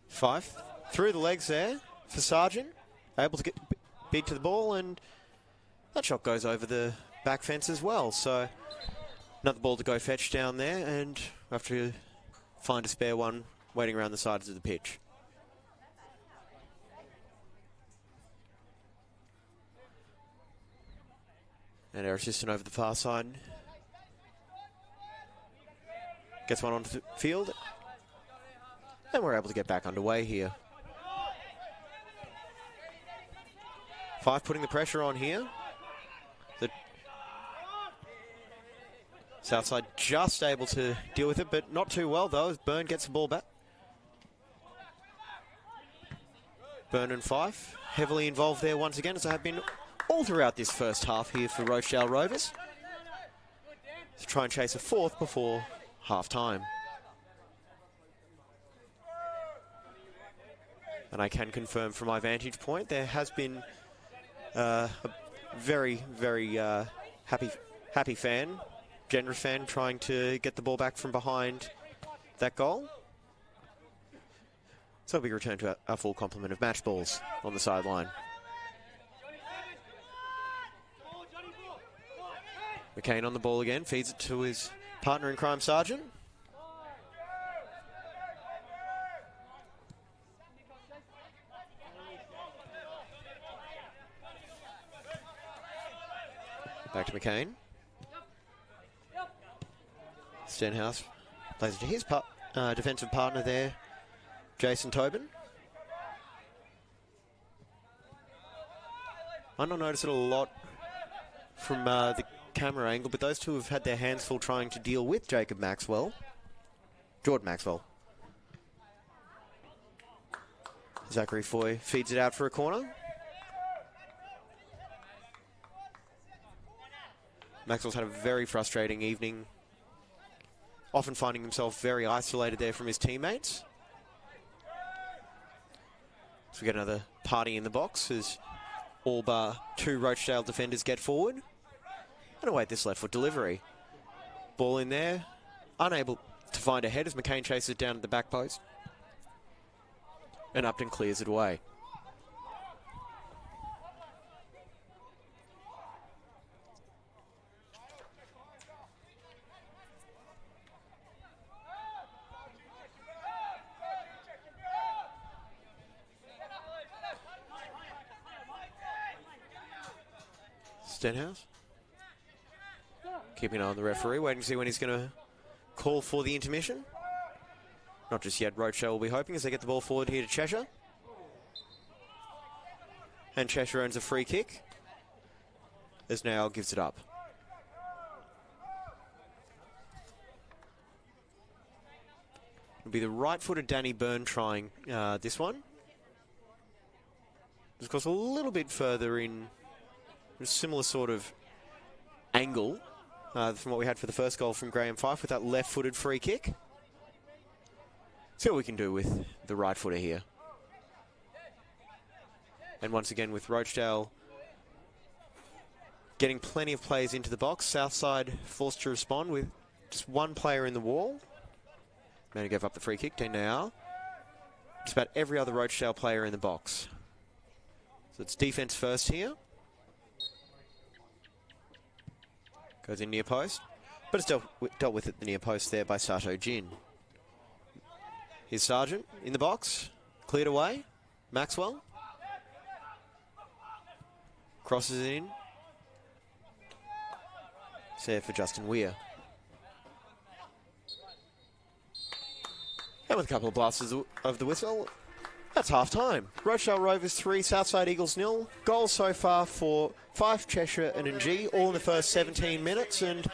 Five through the legs there for Sargent, able to get big to the ball, and that shot goes over the back fence as well. So another ball to go fetch down there, and we have to find a spare one waiting around the sides of the pitch. And our assistant over the far side gets one onto the field. And we're able to get back underway here. Fife putting the pressure on here. The Southside just able to deal with it, but not too well though, as Byrne gets the ball back. Byrne and Fife heavily involved there once again, as they have been all throughout this first half here for Rochedale Rovers, to try and chase a fourth before half-time. And I can confirm from my vantage point, there has been a very, very happy fan, generous fan, trying to get the ball back from behind that goal. So we return to our full complement of match balls on the sideline. McCain on the ball again, feeds it to his partner in crime, Sargent. Back to McCain. Stenhouse plays it to his defensive partner there, Jason Tobin. Might not notice it a lot from the camera angle, but those two have had their hands full trying to deal with Jordan Maxwell. Zachary Foy feeds it out for a corner. Maxwell's had a very frustrating evening, often finding himself very isolated there from his teammates. So we get another party in the box as all bar two Rochedale defenders get forward and await this left foot delivery. Ball in there, unable to find a head as McCain chases it down at the back post. And Upton clears it away. Stenhouse keeping an eye on the referee, waiting to see when he's going to call for the intermission. Not just yet, Rochelle will be hoping as they get the ball forward here to Cheshire. And Cheshire earns a free kick as Niall gives it up. It'll be the right-footed Danny Byrne trying this one. Of course, a little bit further in a similar sort of angle from what we had for the first goal from Graham Fife with that left-footed free kick. See what we can do with the right footer here. And once again with Rochedale getting plenty of players into the box, Southside forced to respond with just one player in the wall. Man who gave up the free kick, Dean Niall. Just about every other Rochedale player in the box. So it's defence first here. Goes in near post, but it's dealt with at the near post there by Sato Jin. Here's Sargent in the box, cleared away. Maxwell crosses it in. Save for Justin Weir. And with a couple of blasts of the whistle, that's half-time. Rochedale Rovers 3, Southside Eagles 0. Goals so far for Fife, Cheshire and NG, all in the first 17 minutes. And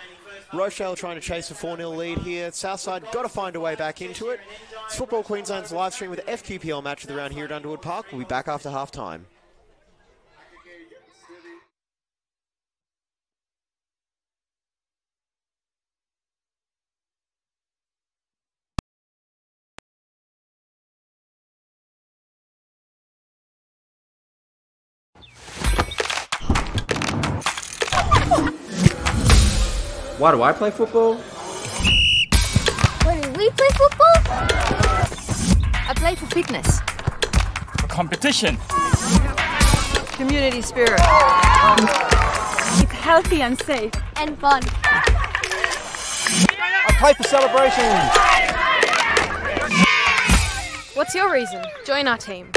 Rochelle trying to chase a 4-0 lead here. Southside got to find a way back into it. It's Football Queensland's live stream with the FQPL match of the round here at Underwood Park. We'll be back after half-time. Why do I play football? Why do we play football? I play for fitness. For competition. Community spirit. It's healthy and safe. And fun. I play for celebrations. What's your reason? Join our team.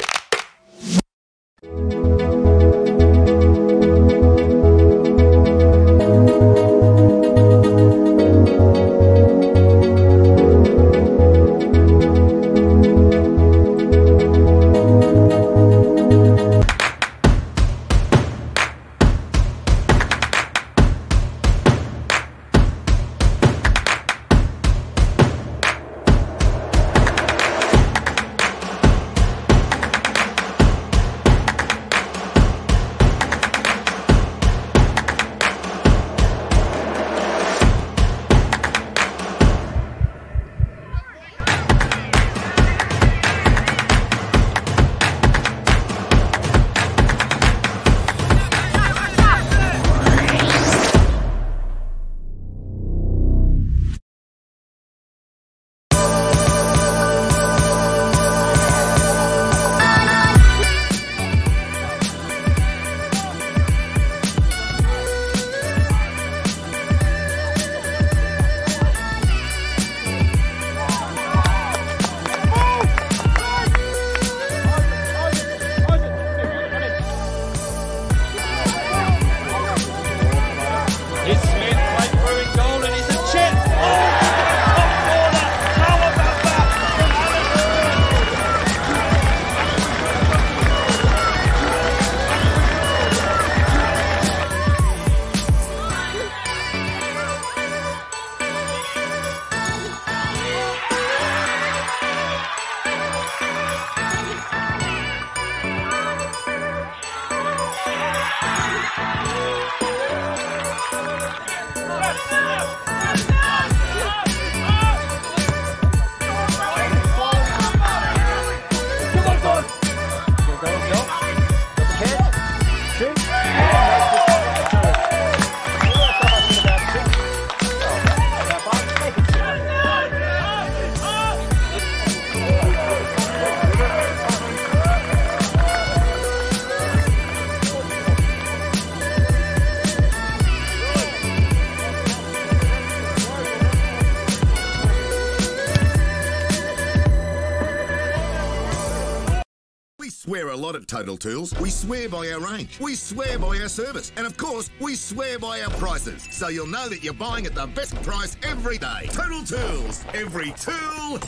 swear a lot at Total Tools. We swear by our range. We swear by our service. And of course, we swear by our prices. So you'll know that you're buying at the best price every day. Total Tools. Every tool,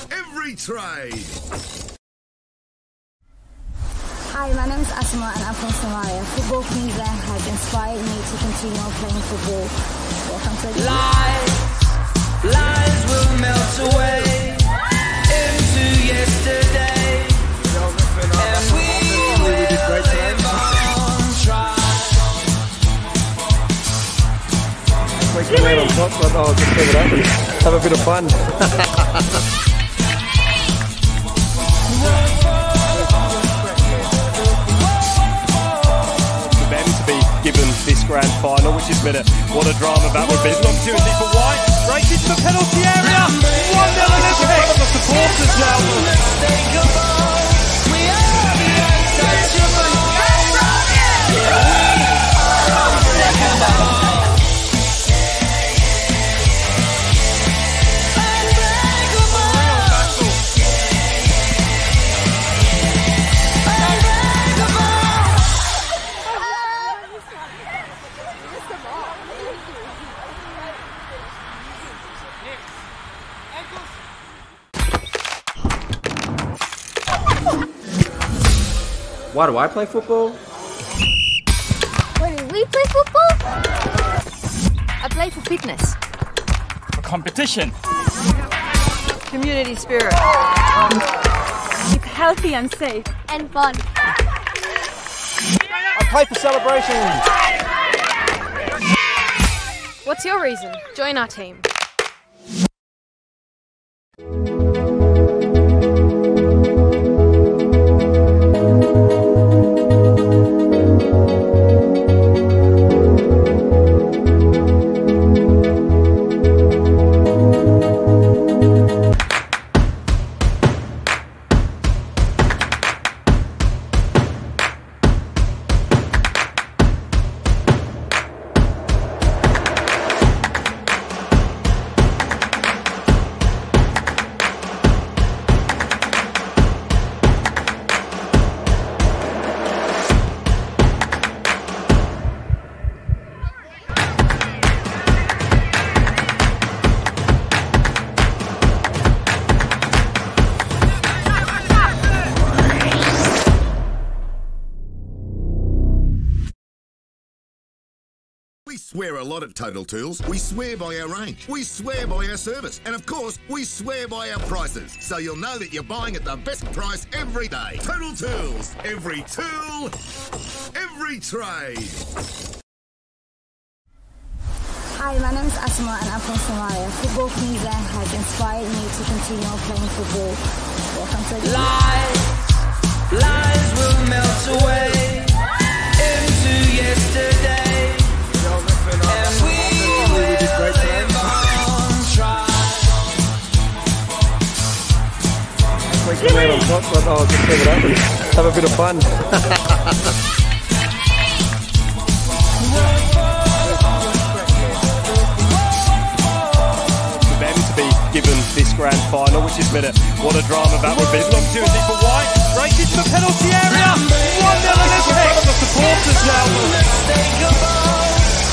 every trade. Hi, my name is Asma and I'm from Somalia. Football Queensland has inspired me to continue playing football. Welcome to Lies will melt away into yesterday. And we will live on try. We can land on top, but I'll just leave it up and have a bit of fun. Given this grand final, which is better. What a drama that would be. It's an opportunity for White. Breaks into the penalty area. 1-0 in front of the supporters now. We are the untouchable. We are unstoppable. Why do I play football? Why do we play football? I play for fitness. For competition. Community spirit. It's healthy and safe. And fun. I play for celebrations. What's your reason? Join our team. We swear a lot at Total Tools. We swear by our range. We swear by our service. And of course, we swear by our prices. So you'll know that you're buying at the best price every day. Total Tools. Every tool, every trade. Hi, my name is Asma and I'm from Somalia. Football Queensland has inspired me to continue playing football. Welcome to Lies will melt away into yesterday. And we will live on try. We can land on top, but I'll just leave it up and have a bit of fun. Given this grand final, which is better. What a drama that would be. It's an opportunity for White. Breaks into the penalty area. 1-0 in front of the supporters now.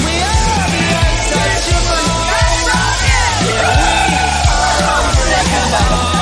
We are the untouchable. We are unstoppable.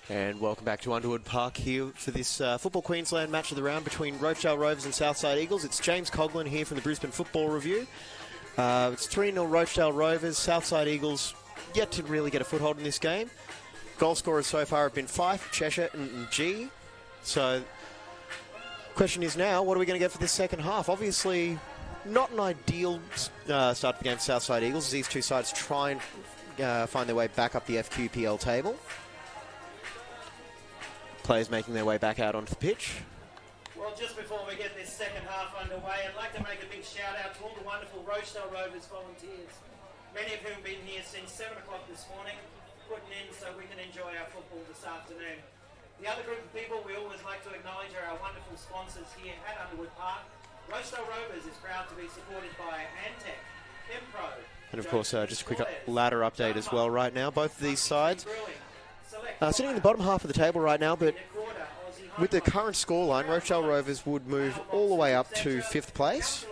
And welcome back to Underwood Park here for this Football Queensland match of the round between Rochedale Rovers and Southside Eagles. It's James Coughlin here from the Brisbane Football Review. It's 3-0 Rochedale Rovers. Southside Eagles yet to really get a foothold in this game. Goal scorers so far have been Fife, Cheshire and G. So, question is now, what are we going to get for this second half? Obviously, not an ideal start to the game for Southside Eagles as these two sides try and find their way back up the FQPL table. Players making their way back out onto the pitch. Well, just before we get this second half underway, I'd like to make a big shout out to all the wonderful Rochedale Rovers volunteers, many of whom have been here since 7 o'clock this morning, putting in so we can enjoy our football this afternoon. The other group of people we always like to acknowledge are our wonderful sponsors here at Underwood Park. Rochedale Rovers is proud to be supported by Antec, Empro, and of course, just a quick ladder update as well right now. Both of these sides sitting in the bottom half of the table right now, but with the current scoreline, Rochedale Rovers would move all the way up to 5th place.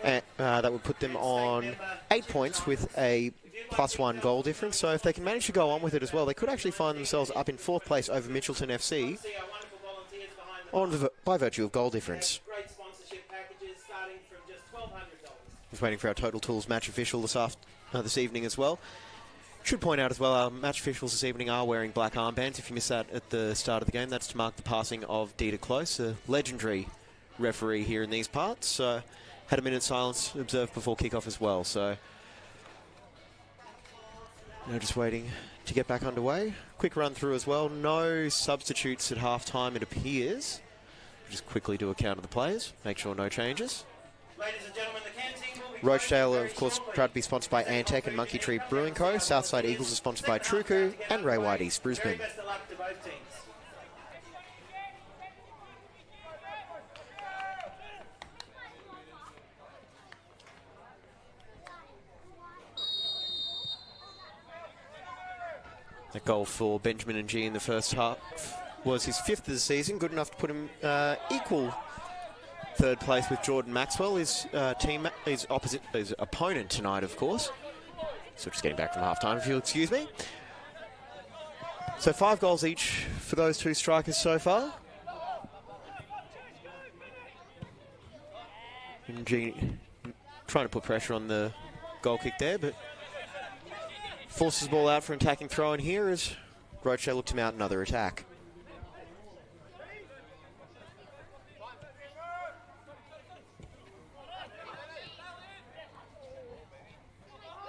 And that would put them on 8 points with a +1 goal difference. So if they can manage to go on with it as well, they could actually find themselves up in 4th place over Mitchelton FC by virtue of goal difference. Just waiting for our Total Tools match official this evening as well. Should point out as well, our match officials this evening are wearing black armbands. If you missed that at the start of the game, that's to mark the passing of Dieter Close, a legendary referee here in these parts. Had a minute's silence observed before kickoff as well. So, just waiting to get back underway. Quick run through as well. No substitutes at half-time, it appears. We'll just quickly do a count of the players. Make sure no changes. Ladies and gentlemen, the canteen will be Rochedale are, of course, proud to be sponsored by Antec and Monkey Tree Brewing Co. Southside Eagles are sponsored by Truku and Ray Whitey's Brisbane. best of luck to both teams. That goal for Benjamin and G in the first half was his 5th of the season, good enough to put him equal 3rd place with Jordan Maxwell, his opponent tonight, of course. So just getting back from half-time, if you'll excuse me. So 5 goals each for those two strikers so far. And G trying to put pressure on the goal kick there, but forces the ball out for an attacking throw in here as Rochelle look to mount another attack.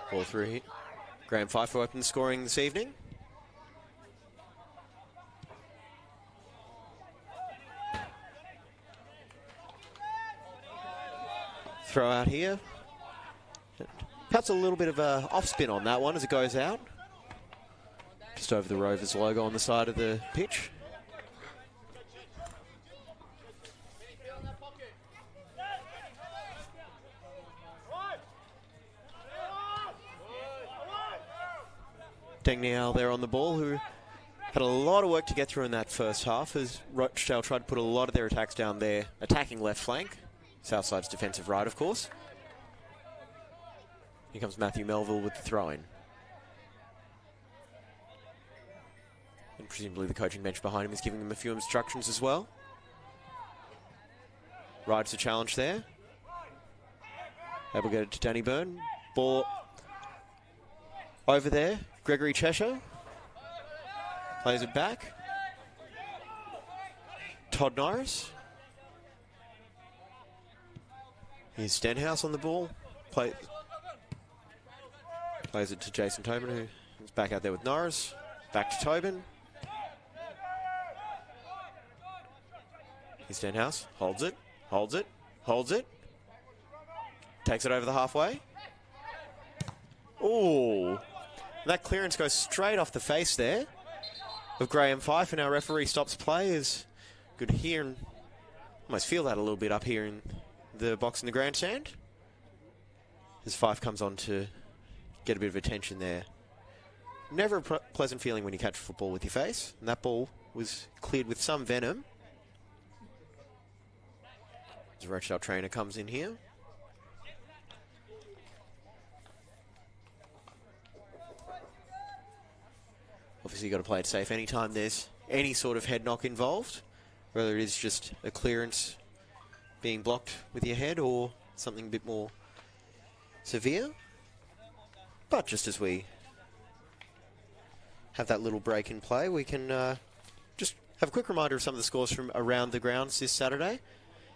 Ball through here. Graham Pfeiffer open scoring this evening. Throw out here. Perhaps a little bit of a off spin on that one as it goes out. Just over the Rovers logo on the side of the pitch. Dengnial there on the ball, who had a lot of work to get through in that first half as Rochedale tried to put a lot of their attacks down their attacking left flank. Southside's defensive right, of course. Here comes Matthew Melville with the throw-in. And presumably the coaching bench behind him is giving them a few instructions as well. Rides the challenge there. Able to get it to Danny Byrne. Ball over there. Gregory Cheshire plays it back. Todd Norris. Here's Stenhouse on the ball. Plays it to Jason Tobin, who is back out there with Norris. Back to Tobin. Here's Stenhouse. Holds it. Holds it. Holds it. Takes it over the halfway. Ooh. That clearance goes straight off the face there of Graham Fife, and our referee stops play. Is good here, and almost feel that a little bit up here in the box in the grandstand. As Fife comes on to get a bit of attention there. Never a pleasant feeling when you catch a football with your face, and that ball was cleared with some venom. As a Rochedale trainer comes in here. Obviously, you've got to play it safe anytime there's any sort of head knock involved, whether it is just a clearance being blocked with your head or something a bit more severe. But just as we have that little break in play, we can just have a quick reminder of some of the scores from around the grounds this Saturday.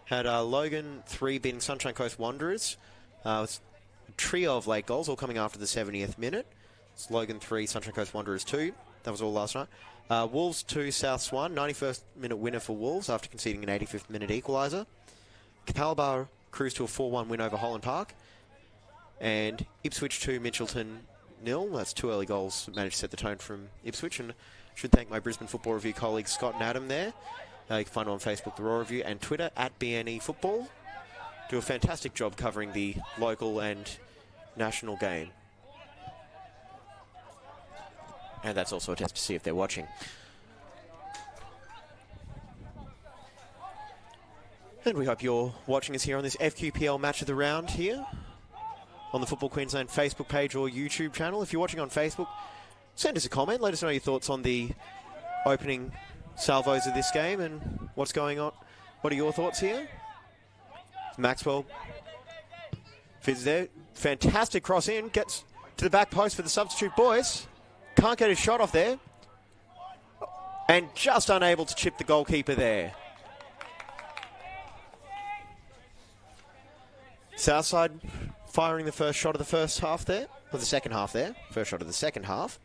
Had Logan 3 beating Sunshine Coast Wanderers. It's a trio of late goals, all coming after the 70th minute. It's Logan 3, Sunshine Coast Wanderers 2. That was all last night. Wolves 2, Souths 1. 91st minute winner for Wolves after conceding an 85th minute equaliser. Capalaba cruised to a 4-1 win over Holland Park. And Ipswich 2, Mitchelton 0. That's 2 early goals that managed to set the tone from Ipswich. And I should thank my Brisbane Football Review colleagues Scott and Adam there. You can find them on Facebook, The Raw Review, and Twitter at BNE Football. Do a fantastic job covering the local and national game. And that's also a test to see if they're watching. And we hope you're watching us here on this FQPL Match of the Round here on the Football Queensland Facebook page or YouTube channel. If you're watching on Facebook, send us a comment. Let us know your thoughts on the opening salvos of this game and what's going on. What are your thoughts here? Maxwell fits there. Fantastic cross in. Gets to the back post for the substitute boys. Can't get a shot off there. And just unable to chip the goalkeeper there. Southside firing the first shot of the first half there. Or the second half there. First shot of the second half.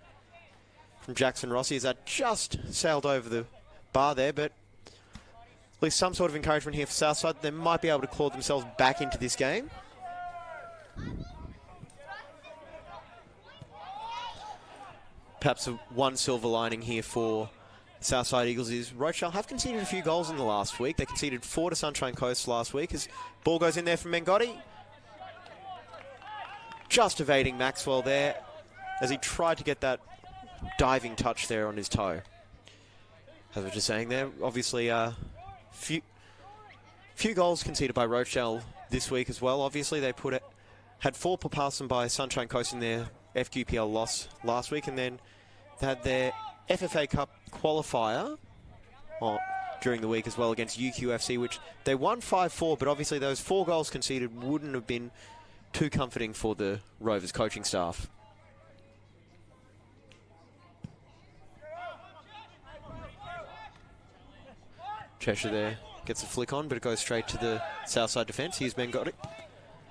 From Jackson Rossi as that just sailed over the bar there, but at least some sort of encouragement here for Southside. They might be able to claw themselves back into this game. Perhaps one silver lining here for Southside Eagles is Rochelle have conceded a few goals in the last week. They conceded 4 to Sunshine Coast last week as ball goes in there from Mengotti. Just evading Maxwell there as he tried to get that diving touch there on his toe. As I was just saying there, obviously few goals conceded by Rochelle this week as well. Obviously they had 4 per passing by Sunshine Coast in their FQPL loss last week, and then they had their FFA Cup qualifier during the week as well against UQFC, which they won 5-4, but obviously those 4 goals conceded wouldn't have been too comforting for the Rovers coaching staff. Cheshire there gets a flick on, but it goes straight to the Southside defence. Here's Mengotti.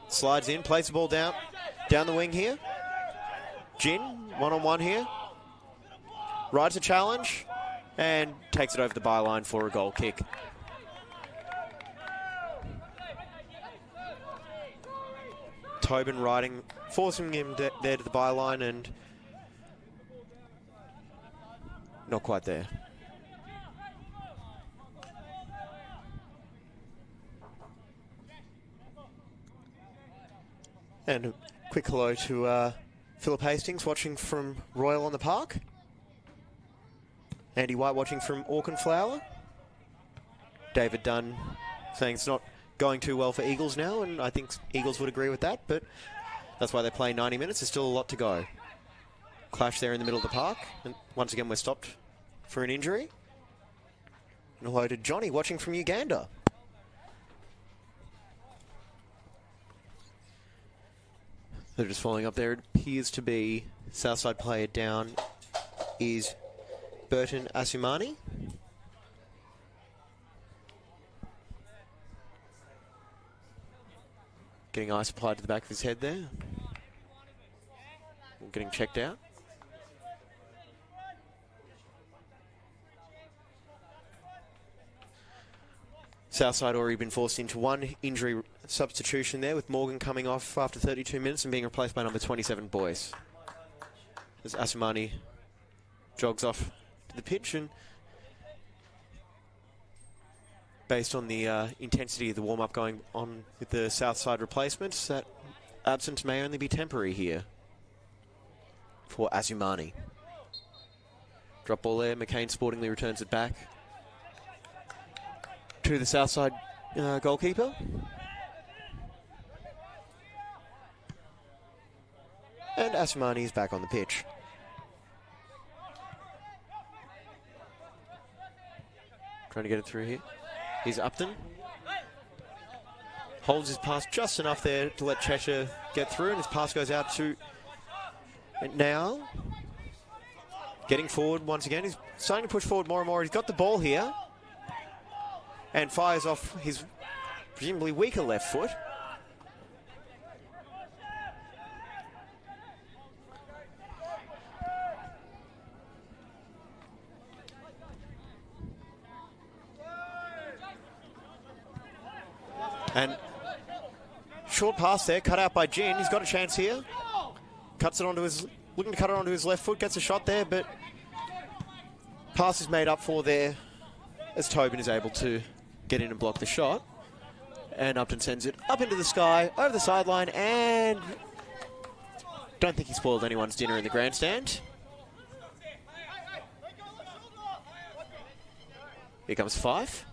Slides in, plays the ball down the wing here. Jin, one-on-one here. Rides a challenge and takes it over the byline for a goal kick. Tobin riding, forcing him there to the byline and not quite there. And a quick hello to Philip Hastings watching from Royal on the Park. Andy White watching from Auchenflower. David Dunn saying it's not going too well for Eagles now, and I think Eagles would agree with that, but that's why they play 90 minutes. There's still a lot to go. Clash there in the middle of the park, and once again we're stopped for an injury. And hello to Johnny watching from Uganda. They're just following up there. It appears to be Southside player down is Burton Asumani. Getting ice applied to the back of his head there. Getting checked out. Southside already been forced into one injury substitution there, with Morgan coming off after 32 minutes and being replaced by number 27, Boyce. As Asumani jogs off to the pitch, and based on the intensity of the warm-up going on with the Southside replacements, that absence may only be temporary here for Asumani. Drop ball there, McCain sportingly returns it back to the Southside goalkeeper. And Asumani is back on the pitch. Trying to get it through here. Here's Upton. Holds his pass just enough there to let Cheshire get through, and his pass goes out to... And now, getting forward once again. He's starting to push forward more and more. He's got the ball here. And fires off his presumably weaker left foot. And short pass there, cut out by Gin. He's got a chance here. Cuts it onto his, looking to cut it onto his left foot. Gets a shot there, but pass is made up for there as Tobin is able to get in and block the shot. And Upton sends it up into the sky, over the sideline, and don't think he spoiled anyone's dinner in the grandstand. Here comes 5.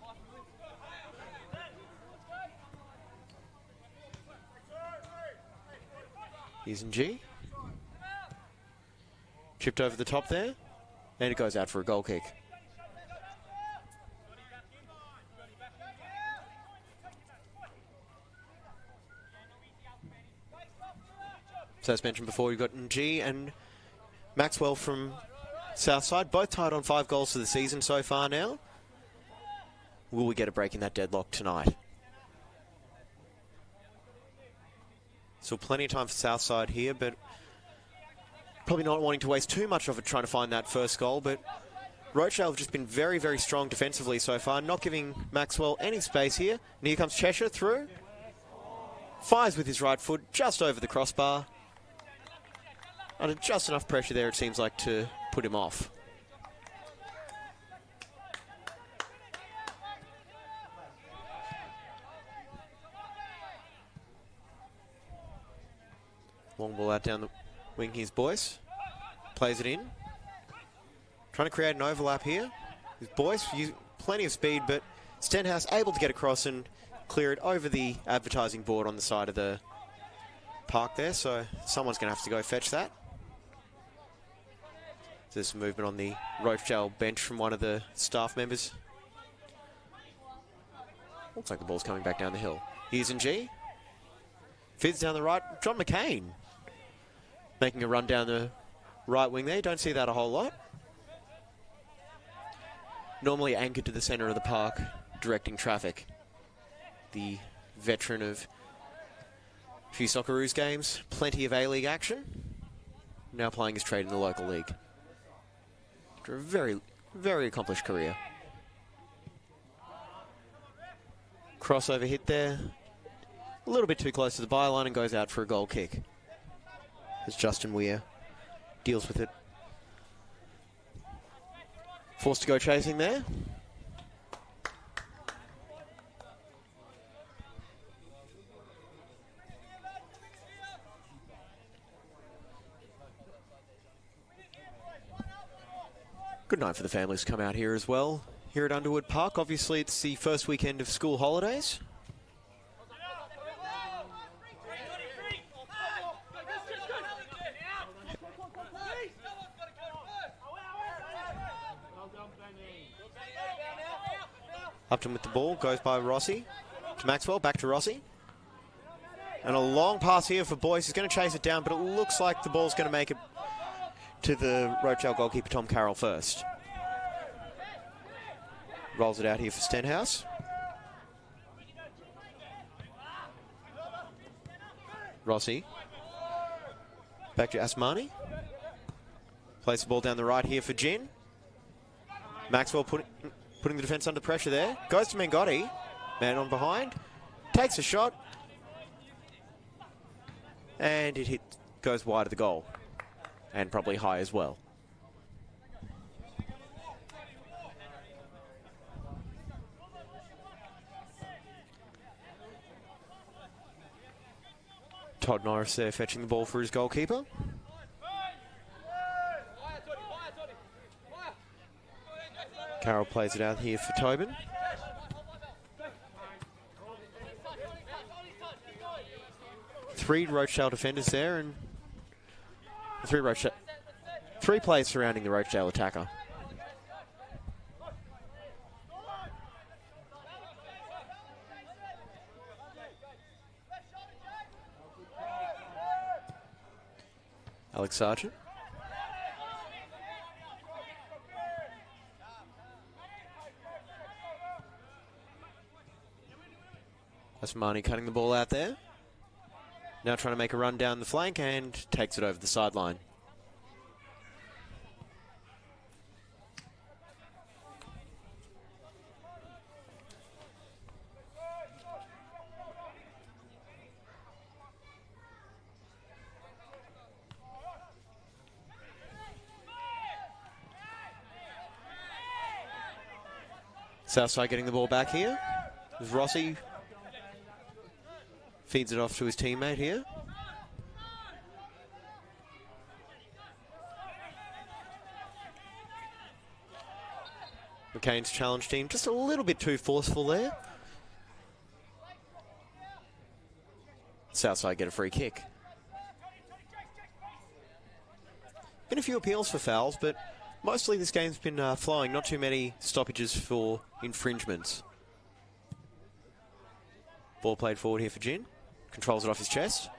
Here's in G. Chipped over the top there, and it goes out for a goal kick. So as mentioned before, you've got G and Maxwell from Southside, both tied on 5 goals for the season so far now. Will we get a break in that deadlock tonight? Still plenty of time for Southside here, but probably not wanting to waste too much of it trying to find that first goal. But Rochelle have just been very, very strong defensively so far, not giving Maxwell any space here. And here comes Cheshire through. Fires with his right foot just over the crossbar. Under just enough pressure there, it seems like, to put him off. Long ball out down the wing. Here's Boyce. Plays it in. Trying to create an overlap here. Boyce using plenty of speed, but Stenhouse able to get across and clear it over the advertising board on the side of the park there. So someone's going to have to go fetch that. There's some movement on the Rochedale bench from one of the staff members. Looks like the ball's coming back down the hill. Here's in G. Fizz down the right. John McCain making a run down the right wing there. Don't see that a whole lot. Normally anchored to the centre of the park, directing traffic. The veteran of a few Socceroos games, plenty of A-League action. Now playing his trade in the local league. After a very, very accomplished career. Crossover hit there. A little bit too close to the byline and goes out for a goal kick. As Justin Weir deals with it. Forced to go chasing there. Good night for the families to come out here as well. Here at Underwood Park, obviously it's the first weekend of school holidays. Upton with the ball, goes by Rossi. To Maxwell, back to Rossi. And a long pass here for Boyce. He's going to chase it down, but it looks like the ball's going to make it to the Rochelle goalkeeper, Tom Carroll, first. Rolls it out here for Stenhouse. Rossi. Back to Asmani. Plays the ball down the right here for Gin. Maxwell putting the defence under pressure there. Goes to Mengotti. Man on behind. Takes a shot. And it goes wide of the goal. And probably high as well. Todd Norris there fetching the ball for his goalkeeper. Carroll plays it out here for Tobin. Three Rochedale defenders there and three players surrounding the Rochedale attacker. Alex Sargent. Asmani cutting the ball out there. Now trying to make a run down the flank and takes it over the sideline. Southside getting the ball back here. As Rossi feeds it off to his teammate here. McCain's challenge team just a little bit too forceful there. Southside get a free kick. Been a few appeals for fouls, but mostly this game's been flowing. Not too many stoppages for infringements. Ball played forward here for Gin. Controls it off his chest.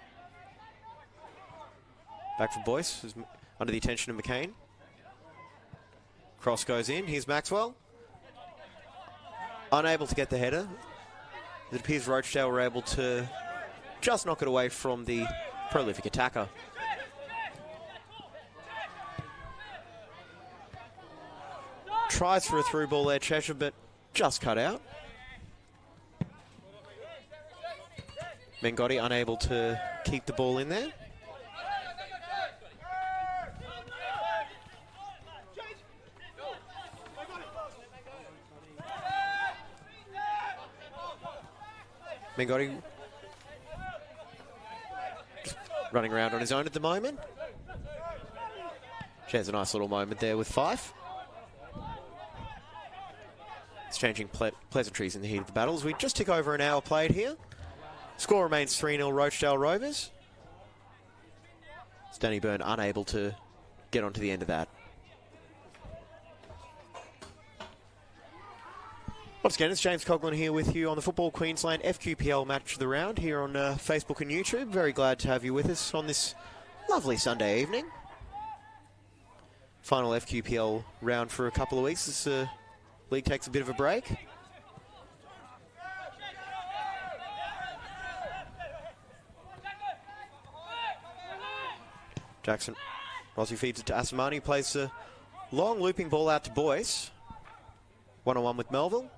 Back for Boyce, who's under the attention of McCain. Cross goes in. Here's Maxwell. Unable to get the header. It appears Rochedale were able to just knock it away from the prolific attacker. Tries for a through ball there, Cheshire, but just cut out. Mengotti unable to keep the ball in there. Mengotti running around on his own at the moment. Shares a nice little moment there with Fife. Exchanging pleasantries in the heat of the battles. We just tick over an hour played here. Score remains 3-0 Rochedale Rovers. It's Danny Byrne unable to get onto the end of that. Once again, it's James Coughlin here with you on the Football Queensland FQPL Match of the Round here on Facebook and YouTube. Very glad to have you with us on this lovely Sunday evening. Final FQPL round for a couple of weeks as the league takes a bit of a break. Jackson, Rossi feeds it to Asamani, plays a long looping ball out to Boyce. One-on-one with Melville.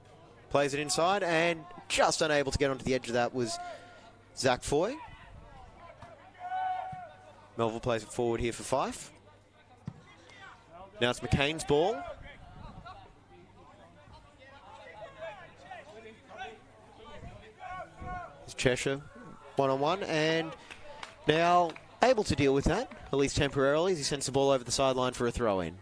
Plays it inside and just unable to get onto the edge of that was Zach Foy. Melville plays it forward here for Fife. Now it's McCain's ball. It's Cheshire one-on-one and now able to deal with that, at least temporarily, as he sends the ball over the sideline for a throw-in.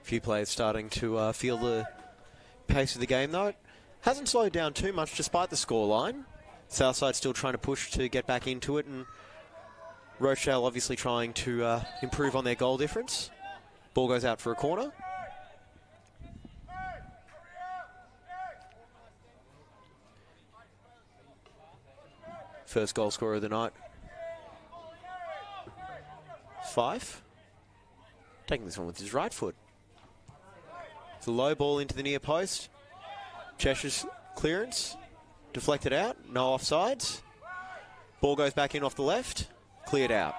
Few players starting to feel the pace of the game, though. It hasn't slowed down too much despite the scoreline. Southside still trying to push to get back into it, and Rochelle obviously trying to improve on their goal difference. Ball goes out for a corner. First goal scorer of the night. Fife. Taking this one with his right foot. It's a low ball into the near post. Cheshire's clearance. Deflected out. No offsides. Ball goes back in off the left. Cleared out.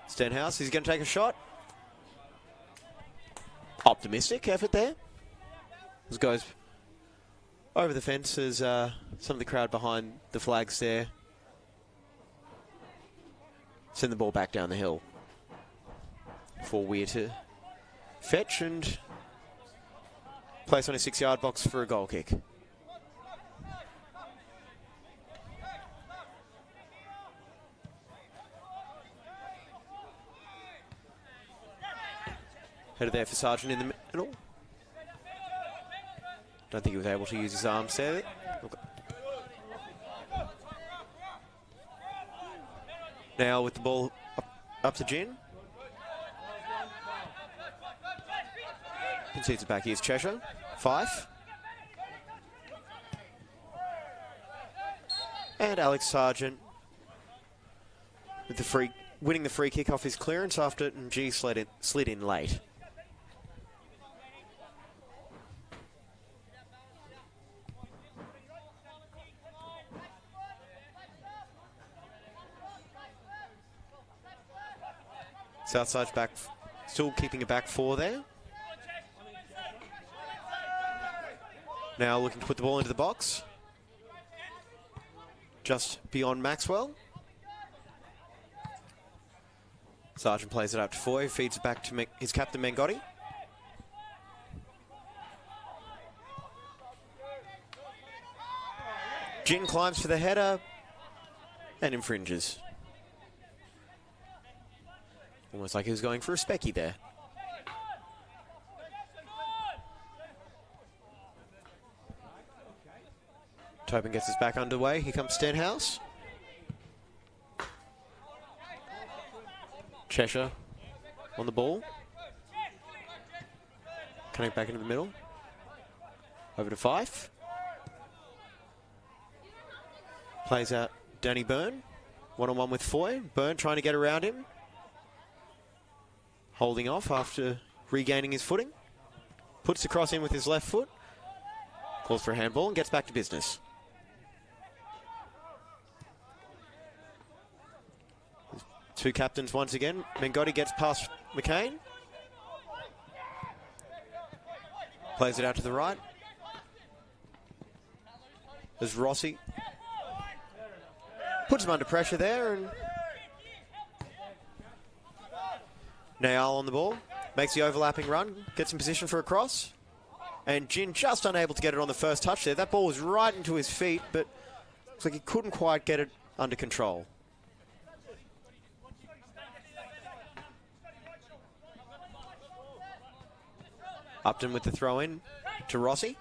Stenhouse, he's going to take a shot. Optimistic effort there. This goes over the fence as some of the crowd behind the flags there send the ball back down the hill for Weir to fetch and place on a 6-yard box for a goal kick. Headed there for Sargent in the middle. Don't think he was able to use his arms there. Okay. Now with the ball up to Gin. Concedes it back. Here's Cheshire. Fife. And Alex Sargent with the winning the free kick off his clearance after G slid in late. Southside's back, still keeping a back four there. Now looking to put the ball into the box. Just beyond Maxwell. Sargent plays it up to Foy, feeds it back to his captain Mengotti. Gin climbs for the header and infringes. Almost like he was going for a specky there. Tobin gets us back underway. Here comes Stenhouse. Cheshire on the ball. Connect back into the middle. Over to Fife. Plays out Danny Byrne. One-on-one with Foy. Byrne trying to get around him. Holding off after regaining his footing. Puts the cross in with his left foot. Calls for a handball and gets back to business. Two captains once again. Mengotti gets past McCain. Plays it out to the right. As Rossi puts him under pressure there, and Nayal on the ball. Makes the overlapping run. Gets in position for a cross. And Gin just unable to get it on the first touch there. That ball was right into his feet, but looks like he couldn't quite get it under control. Upton with the throw in to Rossi.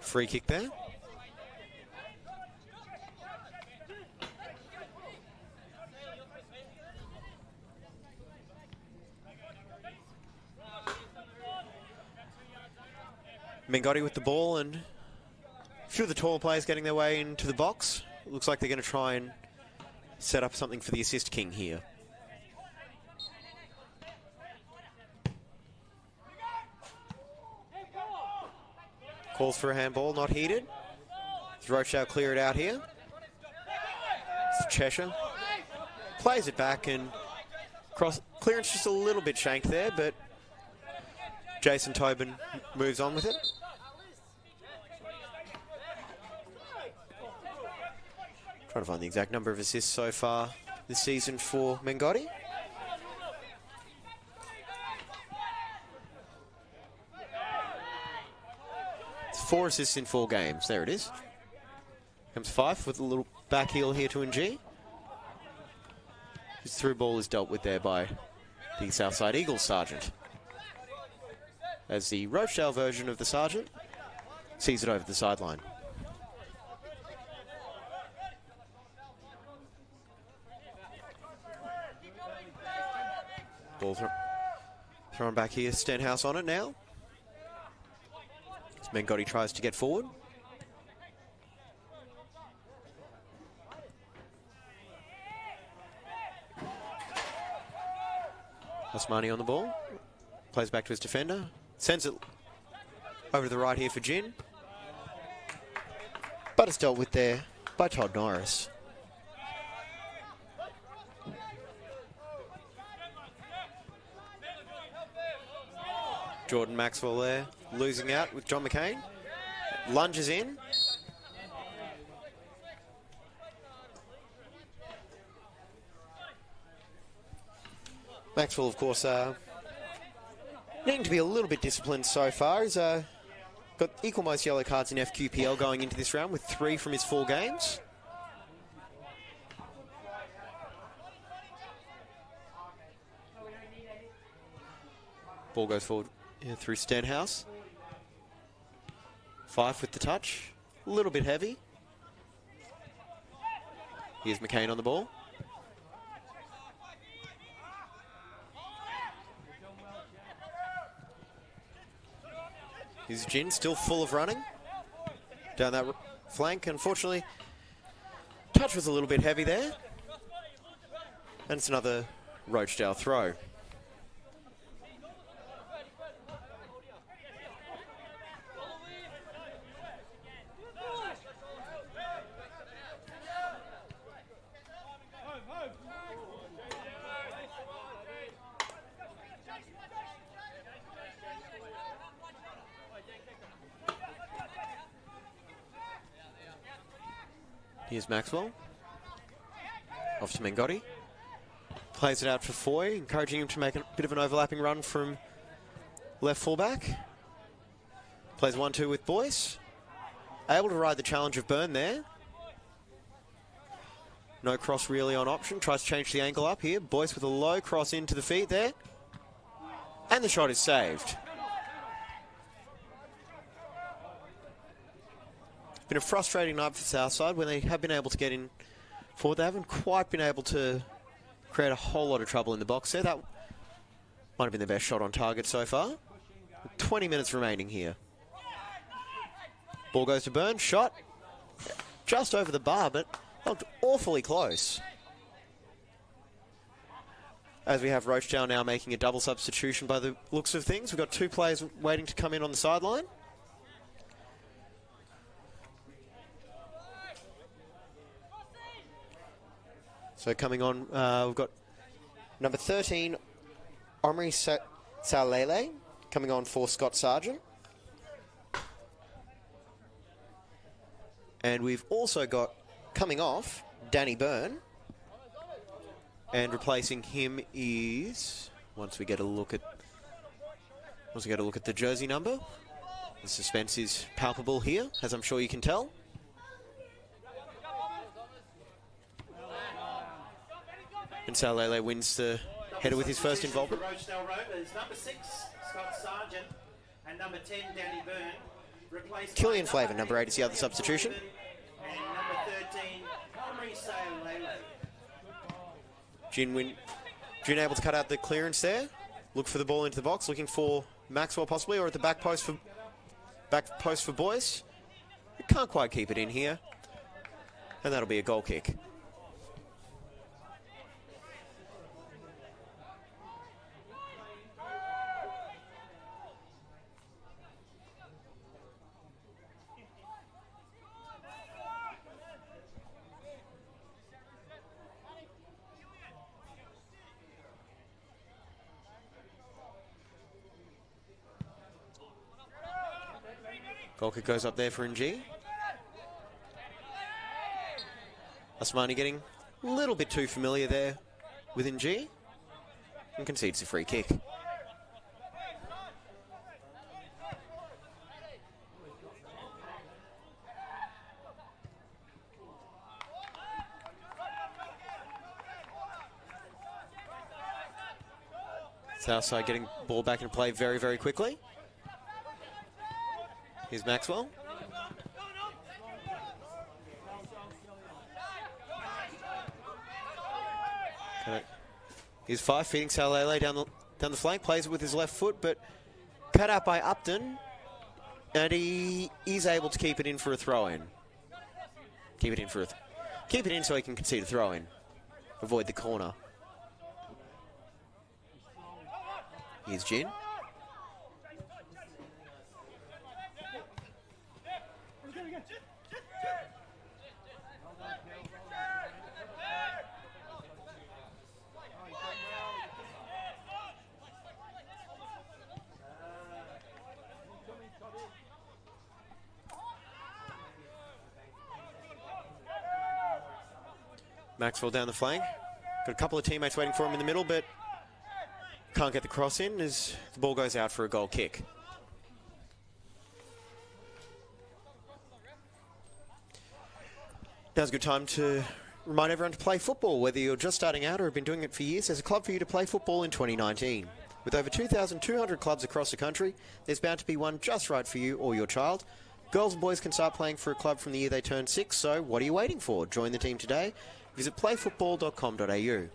Free kick there. Mengotti with the ball, and a few of the taller players getting their way into the box. Looks like they're going to try and set up something for the assist king here. Calls for a handball, not heeded. Rochelle clear it out here. It's Cheshire. Plays it back, and clearance just a little bit shanked there, but Jason Tobin moves on with it. Trying to find the exact number of assists so far this season for Mengotti. It's 4 assists in 4 games. There it is. Comes Fife with a little back heel here to NG. His through ball is dealt with there by the Southside Eagles Sergeant, as the Rochelle version of the Sergeant sees it over the sideline. Ball thrown back here. Stenhouse on it now. As Mengotti tries to get forward. Osmani on the ball. Plays back to his defender. Sends it over to the right here for Gin. But it's dealt with there by Todd Norris. Jordan Maxwell there, losing out with John McCain. Lunges in. Maxwell, of course, needing to be a little bit disciplined so far. He's got equal most yellow cards in FQPL going into this round, with 3 from his 4 games. Ball goes forward through Stenhouse. Fife with the touch. A little bit heavy. Here's McCain on the ball. Here's Gin, still full of running. Down that flank, unfortunately. Touch was a little bit heavy there. And it's another Rochedale throw. Here's Maxwell. Off to Mengotti. Plays it out for Foy, encouraging him to make a bit of an overlapping run from left fullback. Plays 1-2 with Boyce. Able to ride the challenge of Byrne there. No cross really on option. Tries to change the angle up here. Boyce with a low cross into the feet there. And the shot is saved. Been a frustrating night for Southside when they have been able to get in forward. They haven't quite been able to create a whole lot of trouble in the box there. That might have been the best shot on target so far. 20 minutes remaining here. Ball goes to Byrne. Shot just over the bar, but looked awfully close. As we have Rochedale now making a double substitution by the looks of things. We've got two players waiting to come in on the sideline. So coming on, we've got number 13, Omri Salele, coming on for Scott Sargent. And we've also got, coming off, Danny Byrne. And replacing him is, once we get a look at the jersey number, the suspense is palpable here, as I'm sure you can tell. And Salele wins the header with his first involvement. Rochedale Rovers, number 6, Scott Sargent, and number 10, Danny Byrne. Killian Flavor, number 8, is the other substitution. And number 13, Omri Salele. Gin able to cut out the clearance there. Look for the ball into the box, looking for Maxwell possibly, or at the back post for Boyce. Can't quite keep it in here. And that'll be a goal kick. Goal kick goes up there for NG. Asmani getting a little bit too familiar there with NG and concedes a free kick. Southside getting ball back into play very, very quickly. Here's Maxwell. Here's Fife feeding Salele down the flank, plays it with his left foot, but cut out by Upton, and he is able to keep it in for a throw-in. Keep it in so he can concede a throw-in. Avoid the corner. Here's Gin. Maxwell down the flank. Got a couple of teammates waiting for him in the middle, but can't get the cross in as the ball goes out for a goal kick. Now's a good time to remind everyone to play football, whether you're just starting out or have been doing it for years. There's a club for you to play football in 2019. With over 2,200 clubs across the country, there's bound to be one just right for you or your child. Girls and boys can start playing for a club from the year they turn 6, so what are you waiting for? Join the team today. Visit playfootball.com.au.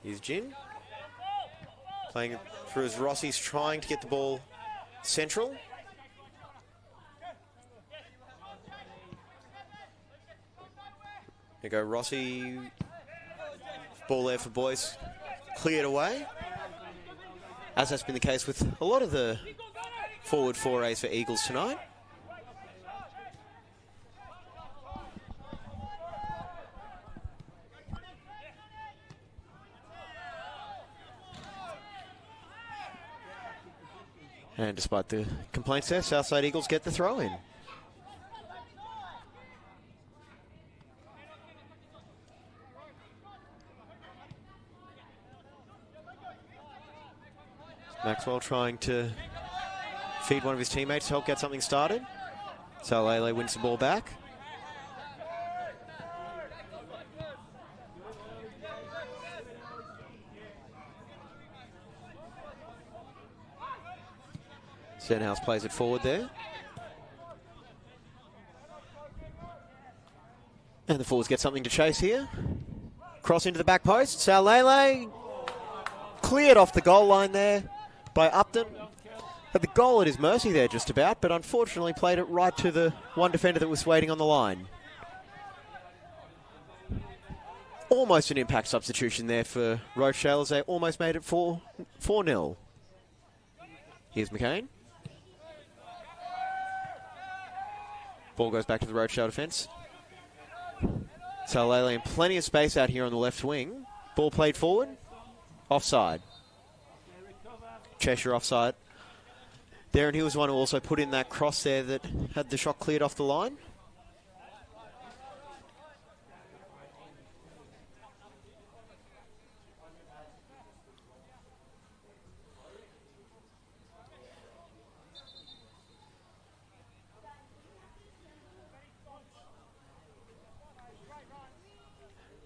Here's Jin. Playing it through as Rossi's trying to get the ball central. There you go, Rossi. Ball there for boys. Cleared away. As has been the case with a lot of the forward forays for Eagles tonight. And despite the complaints there, Southside Eagles get the throw in. Maxwell trying to feed one of his teammates to help get something started. Salele wins the ball back. Stenhouse plays it forward there. And the forwards get something to chase here. Cross into the back post. Salele cleared off the goal line there by Upton. Had the goal at his mercy there just about, but unfortunately played it right to the one defender that was waiting on the line. Almost an impact substitution there for Rochelle as they almost made it 4-0. Here's McCain. Ball goes back to the Rochelle defence. Salele in plenty of space out here on the left wing. Ball played forward. Offside. Cheshire offside. There, and he was the one who also put in that cross there that had the shot cleared off the line.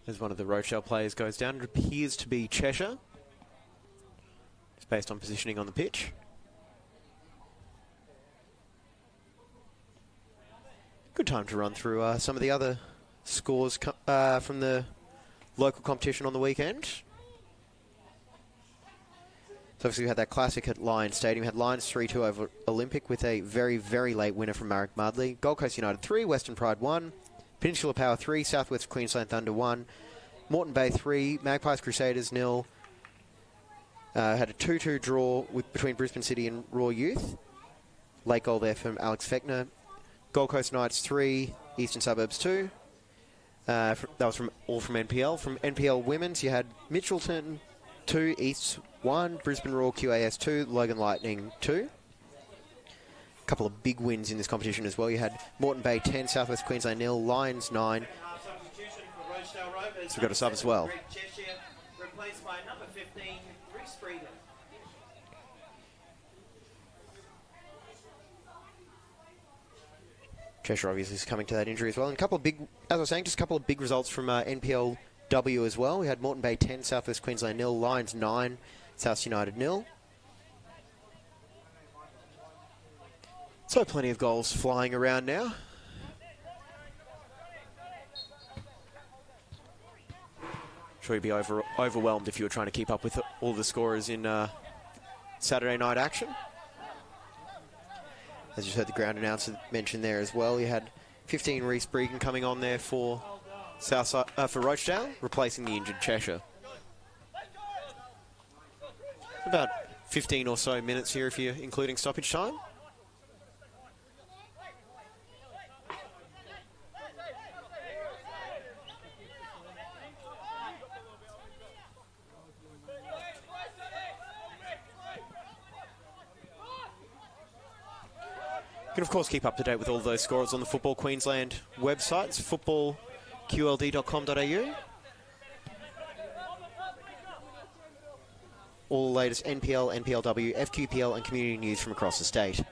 As one of the Rochelle players goes down, it appears to be Cheshire. It's based on positioning on the pitch. Good time to run through some of the other scores from the local competition on the weekend. So obviously we had that classic at Lions Stadium. We had Lions 3-2 over Olympic with a very, very late winner from Marek Mudley. Gold Coast United 3, Western Pride 1. Peninsula Power 3, Southwest Queensland Thunder 1. Moreton Bay 3, Magpies Crusaders 0. Had a 2-2 draw between Brisbane City and Raw Youth. Late goal there from Alex Fechner. Gold Coast Knights 3, Eastern Suburbs 2. That was all from NPL. From NPL Women's, you had Mitchelton 2, East 1, Brisbane Raw QAS 2, Logan Lightning 2. A couple of big wins in this competition as well. You had Moreton Bay 10, Southwest Queensland 0, Lions 9. So we've got a sub as well. Replaced by number 15, Reece Breeden. Cheshire obviously is coming to that injury as well. And a couple of big, as I was saying, just a couple of big results from NPLW as well. We had Moreton Bay 10, Southwest Queensland 0, Lions 9, South United 0. So plenty of goals flying around now. Sure you'd be overwhelmed if you were trying to keep up with all the scorers in Saturday night action. As you heard the ground announcer mention there as well, you had 15 Reece Breeden coming on there for for Rochedale, replacing the injured Cheshire. About 15 or so minutes here if you're including stoppage time. You can, of course, keep up to date with all those scores on the Football Queensland websites, footballqld.com.au. All the latest NPL, NPLW, FQPL and community news from across the state.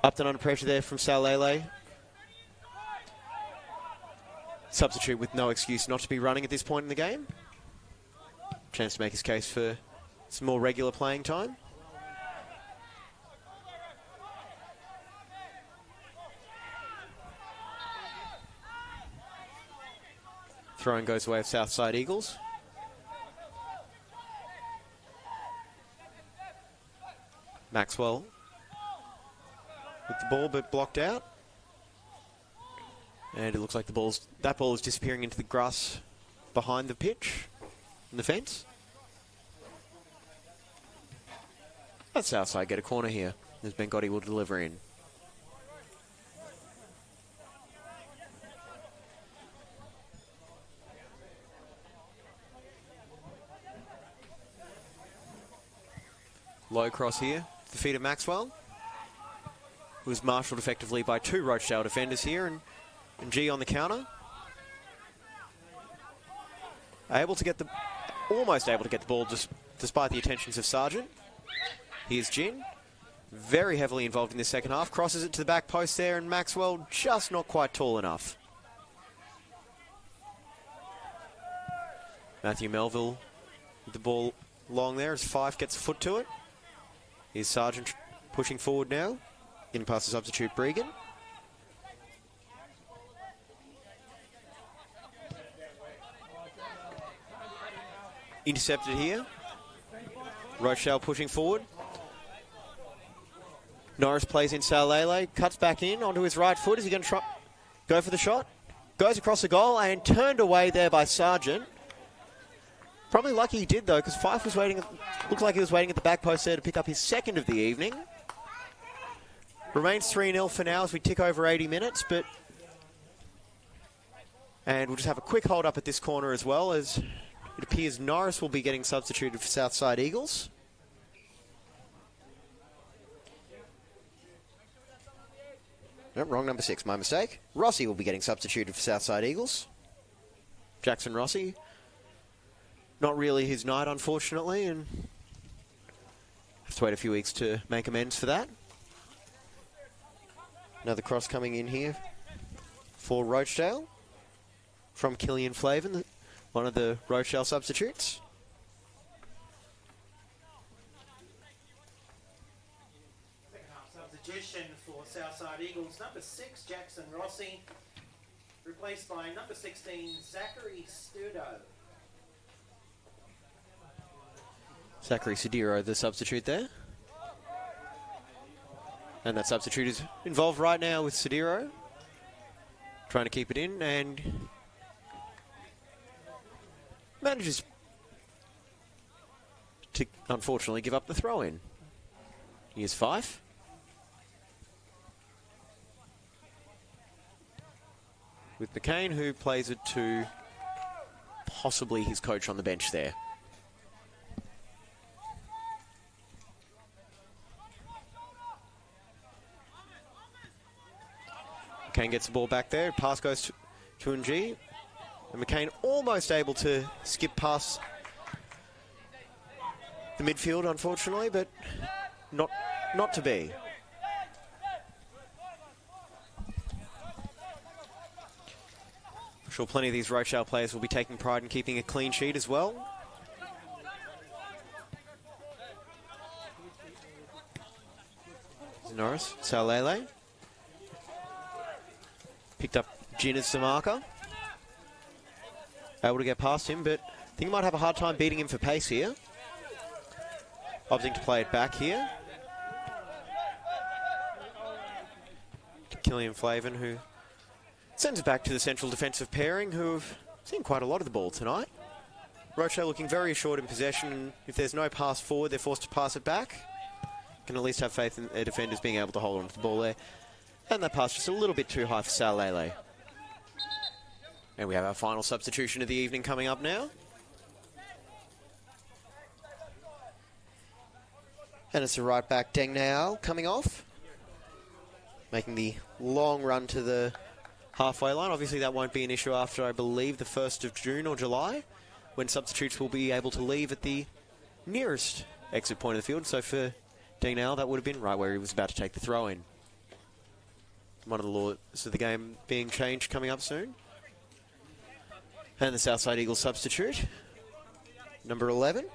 Upton under pressure there from Salele. Substitute with no excuse not to be running at this point in the game. Chance to make his case for some more regular playing time. Throwing goes away of Southside Eagles. Maxwell with the ball, but blocked out. And it looks like that ball is disappearing into the grass behind the pitch, in the fence. That's Southside get a corner here, as Bengotti will deliver in. Low cross here, the feet of Maxwell, who was marshalled effectively by two Rochedale defenders here, and G on the counter. Almost able to get the ball despite the attentions of Sargent. Here's Gin, very heavily involved in this second half, crosses it to the back post there, and Maxwell just not quite tall enough. Matthew Melville with the ball long there as Fife gets a foot to it. Here's Sargent pushing forward now, getting past the substitute Bregan. Intercepted here. Rochelle pushing forward. Norris plays in Salele, cuts back in onto his right foot. Is he going to try go for the shot? Goes across the goal and turned away there by Sargent. Probably lucky he did though, because Fife was waiting. Looked like he was waiting at the back post there to pick up his second of the evening. Remains 3-0 for now as we tick over 80 minutes, and we'll just have a quick hold up at this corner as well, as it appears Norris will be getting substituted for Southside Eagles. Nope, wrong number 6, my mistake. Rossi will be getting substituted for Southside Eagles. Jackson Rossi. Not really his night, unfortunately, and have to wait a few weeks to make amends for that. Another cross coming in here for Rochedale from Killian Flavin, one of the Rochelle substitutes. Second half substitution for Southside Eagles. Number 6, Jackson Rossi, replaced by number 16, Zachary Sturdo. Zachary Sudiro, the substitute there. And that substitute is involved right now with Sudiro, trying to keep it in, and manages to, unfortunately, give up the throw-in. Here's Fife. With McCain, who plays it to possibly his coach on the bench there. McCain gets the ball back there. Pass goes to NG. And McCain almost able to skip past the midfield, unfortunately, but not to be. I'm sure plenty of these Rochelle players will be taking pride in keeping a clean sheet as well. Norris, Salele. Picked up Gin as the marker. Able to get past him, but I think he might have a hard time beating him for pace here. Opting to play it back here. To Killian Flavin, who sends it back to the central defensive pairing, who have seen quite a lot of the ball tonight. Rochelle looking very assured in possession, and if there's no pass forward, they're forced to pass it back. Can at least have faith in their defenders being able to hold on to the ball there. And that pass just a little bit too high for Salele. And we have our final substitution of the evening coming up now. And it's the right back Deng Nao coming off. Making the long run to the halfway line. Obviously that won't be an issue after, I believe, the 1st of June or July, when substitutes will be able to leave at the nearest exit point of the field. So for Deng Nao, that would have been right where he was about to take the throw in. One of the laws of the game being changed coming up soon. And the Southside Eagles substitute, number 11,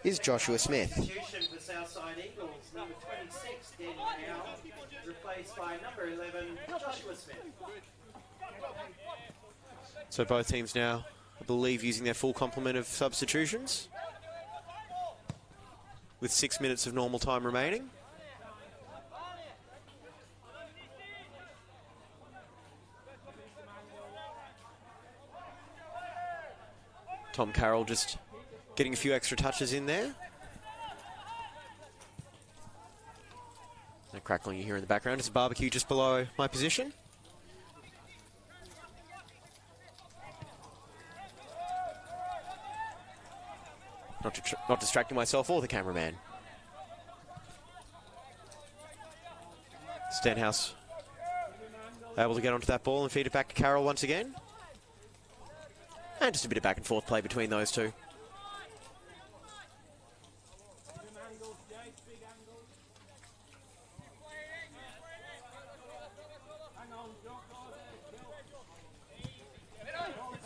is Joshua Smith. Substitution for Southside Eagles, number 26, Dan Howe, replaced by number 11, Joshua Smith. So both teams now, I believe, using their full complement of substitutions, with 6 minutes of normal time remaining. Tom Carroll just getting a few extra touches in there. The crackling you hear in the background is a barbecue just below my position. Not distracting myself or the cameraman. Stenhouse able to get onto that ball and feed it back to Carroll once again. And just a bit of back and forth play between those two.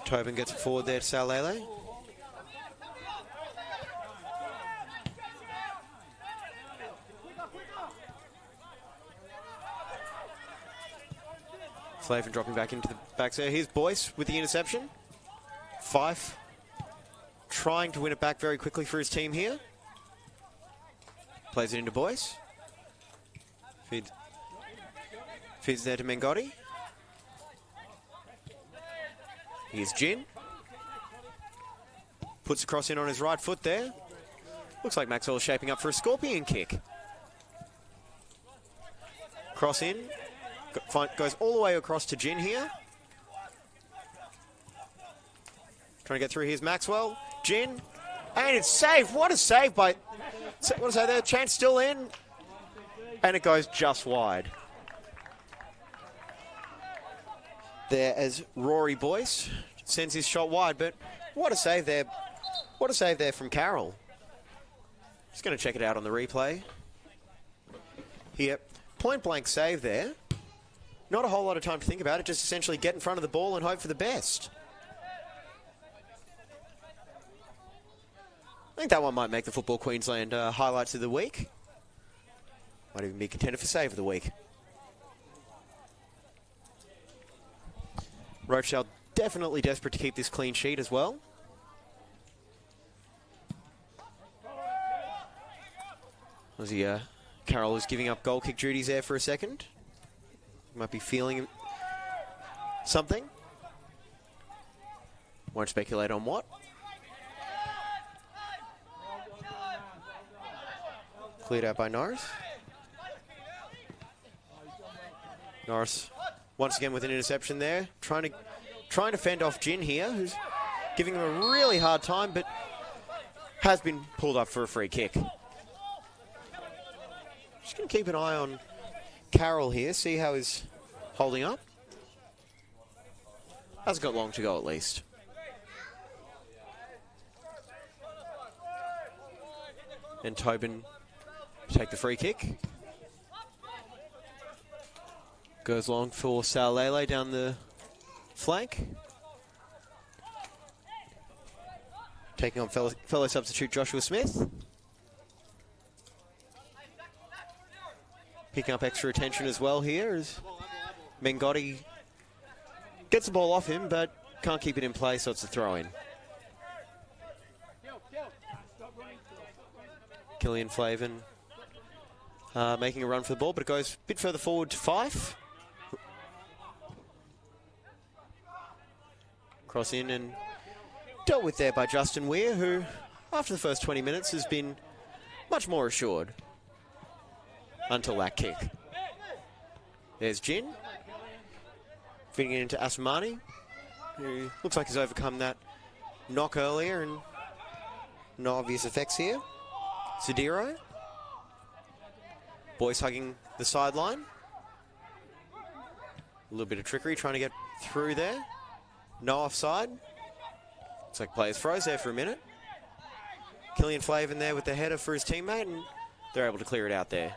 Tobin gets it forward there to Salele. Flavin dropping back into the back there. Here's Boyce with the interception. Fife trying to win it back very quickly for his team here. Plays it into Boyce. Feeds there to Mengotti. Here's Gin. Puts a cross in on his right foot there. Looks like Maxwell's shaping up for a scorpion kick. Cross in. Goes all the way across to Gin here. Trying to get through. Here's Maxwell. Gin. And it's saved. What a save by... What is that there? Chance still in. And it goes just wide. There as Rory Boyce sends his shot wide. But what a save there. What a save there from Carroll. Just going to check it out on the replay. Here. Point blank save there. Not a whole lot of time to think about it. Just essentially get in front of the ball and hope for the best. I think that one might make the Football Queensland highlights of the week. Might even be contender for save of the week. Rochelle definitely desperate to keep this clean sheet as well. Carroll is giving up goal kick duties there for a second. Might be feeling something. Won't speculate on what. Cleared out by Norris. Norris once again with an interception there. Trying to fend off Gin here, who's giving him a really hard time, but has been pulled up for a free kick. Just going to keep an eye on Carroll here, see how he's holding up. Hasn't got long to go at least. And Tobin take the free kick. Goes long for Salele down the flank. Taking on fellow substitute Joshua Smith. Picking up extra attention as well here as Mengotti gets the ball off him but can't keep it in play, so it's a throw-in. Killian Flavin making a run for the ball, but it goes a bit further forward to Fife. Cross in and dealt with there by Justin Weir, who after the first 20 minutes has been much more assured until that kick. There's Gin. Feeding it into Asmani, who looks like he's overcome that knock earlier and no obvious effects here. Sediro. Boyce hugging the sideline. A little bit of trickery trying to get through there. No offside. Looks like players froze there for a minute. Killian Flavin there with the header for his teammate, and they're able to clear it out there.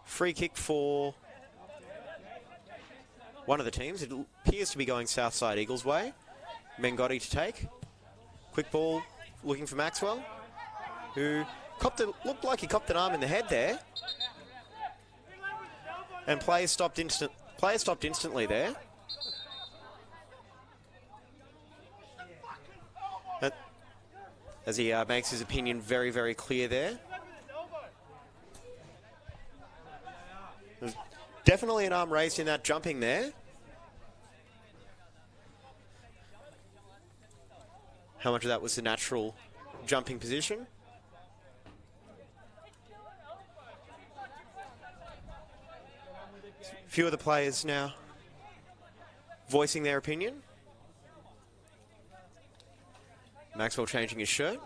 Free kick for one of the teams. It appears to be going Southside Eagles' way. Mengotti to take. Quick ball looking for Maxwell, who looked like he copped an arm in the head there. And play stopped instantly there. As he makes his opinion very, very clear there. There's definitely an arm raised in that jumping there. How much of that was the natural jumping position? A few of the players now voicing their opinion. Maxwell changing his shirt.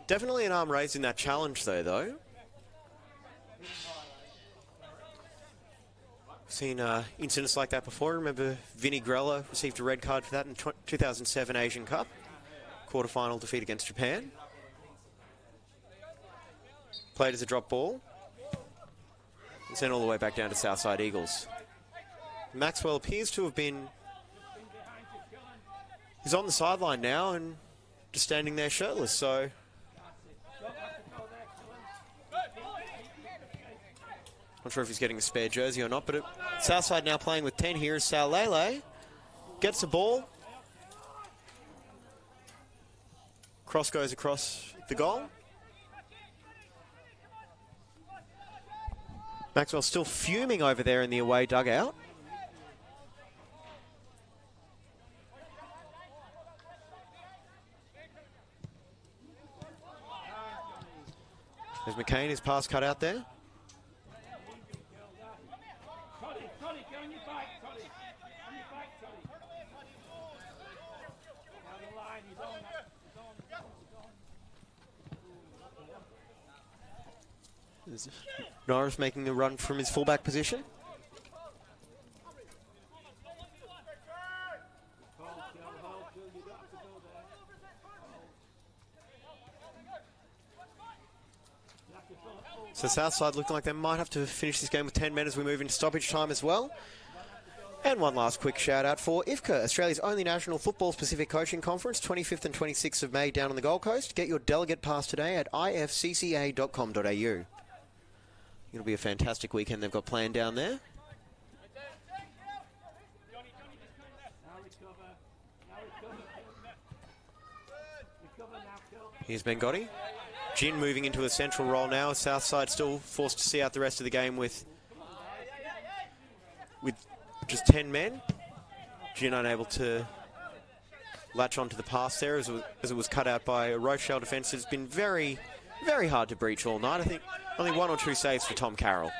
Definitely an arm raised in that challenge though. Seen incidents like that before. Remember Vinnie Grella received a red card for that in 2007 Asian Cup. Quarterfinal defeat against Japan. Played as a drop ball. And sent all the way back down to Southside Eagles. Maxwell appears to have been... He's on the sideline now and just standing there shirtless, so... Not sure if he's getting a spare jersey or not, but Southside now playing with 10 here is Saulele. Gets the ball. Cross goes across the goal. Maxwell still fuming over there in the away dugout. There's McCain, his pass cut out there. Norris making the run from his fullback position. So Southside looking like they might have to finish this game with 10 men as we move into stoppage time as well. And one last quick shout out for IFCA, Australia's only national football specific coaching conference, 25th and 26th of May down on the Gold Coast. Get your delegate pass today at ifcca.com.au. It'll be a fantastic weekend they've got planned down there. Here's Mengotti. Gin moving into a central role now. Southside still forced to see out the rest of the game with just 10 men. Gin unable to latch onto the pass there as it was cut out by a Rochelle defence. It's been very, very hard to breach all night. I think only one or two saves for Tom Carroll.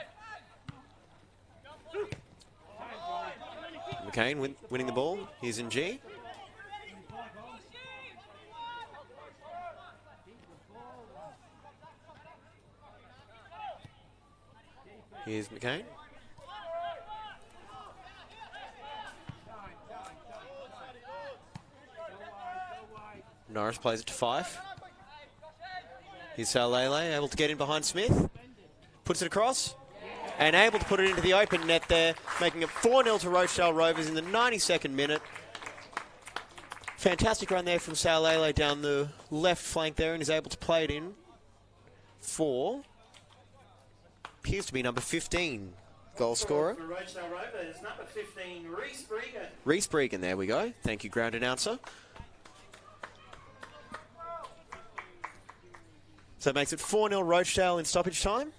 McCain winning the ball. Here's in G. Here's McCain. Norris plays it to Fife. Here's Saulele, able to get in behind Smith. Puts it across. And able to put it into the open net there, making it 4-0 to Rochedale Rovers in the 92nd minute. Fantastic run there from Saulele down the left flank there, and is able to play it in for, appears to be number 15 goal scorer. For Rochedale Rovers, number 15, Reece Bregan. Reece Bregan, there we go. Thank you, ground announcer. So it makes it 4-0 Rochedale in stoppage time.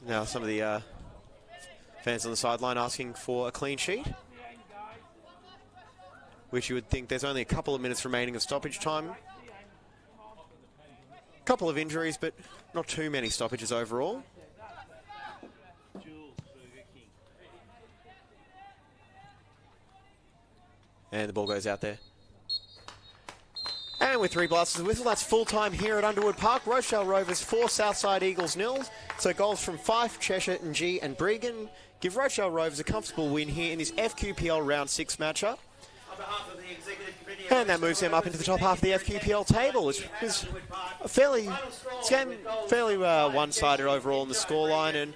Now some of the fans on the sideline asking for a clean sheet, which you would think there's only a couple of minutes remaining of stoppage time. A couple of injuries, but not too many stoppages overall. And the ball goes out there. And with 3 blasts of the whistle, that's full time here at Underwood Park. Rochedale Rovers 4, Southside Eagles 0. So goals from Fife, Cheshire, Ng and Bregan give Rochedale Rovers a comfortable win here in this FQPL Round 6 matchup. And that moves them up into the top half of the FQPL table. It's a fairly one-sided overall in the scoreline, and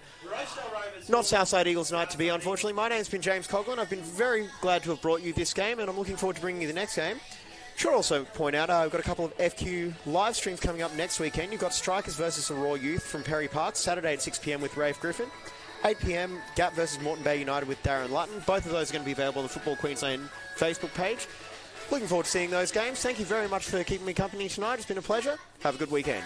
not Southside Eagles night to be, unfortunately. My name's been James Coughlin. I've been very glad to have brought you this game, and I'm looking forward to bringing you the next game. Should also point out, I've got a couple of FQ live streams coming up next weekend. You've got Strikers versus the Raw Youth from Perry Park, Saturday at 6 p.m. with Rafe Griffin. 8 p.m, Gap versus Moreton Bay United with Darren Lutton. Both of those are going to be available on the Football Queensland Facebook page. Looking forward to seeing those games. Thank you very much for keeping me company tonight. It's been a pleasure. Have a good weekend.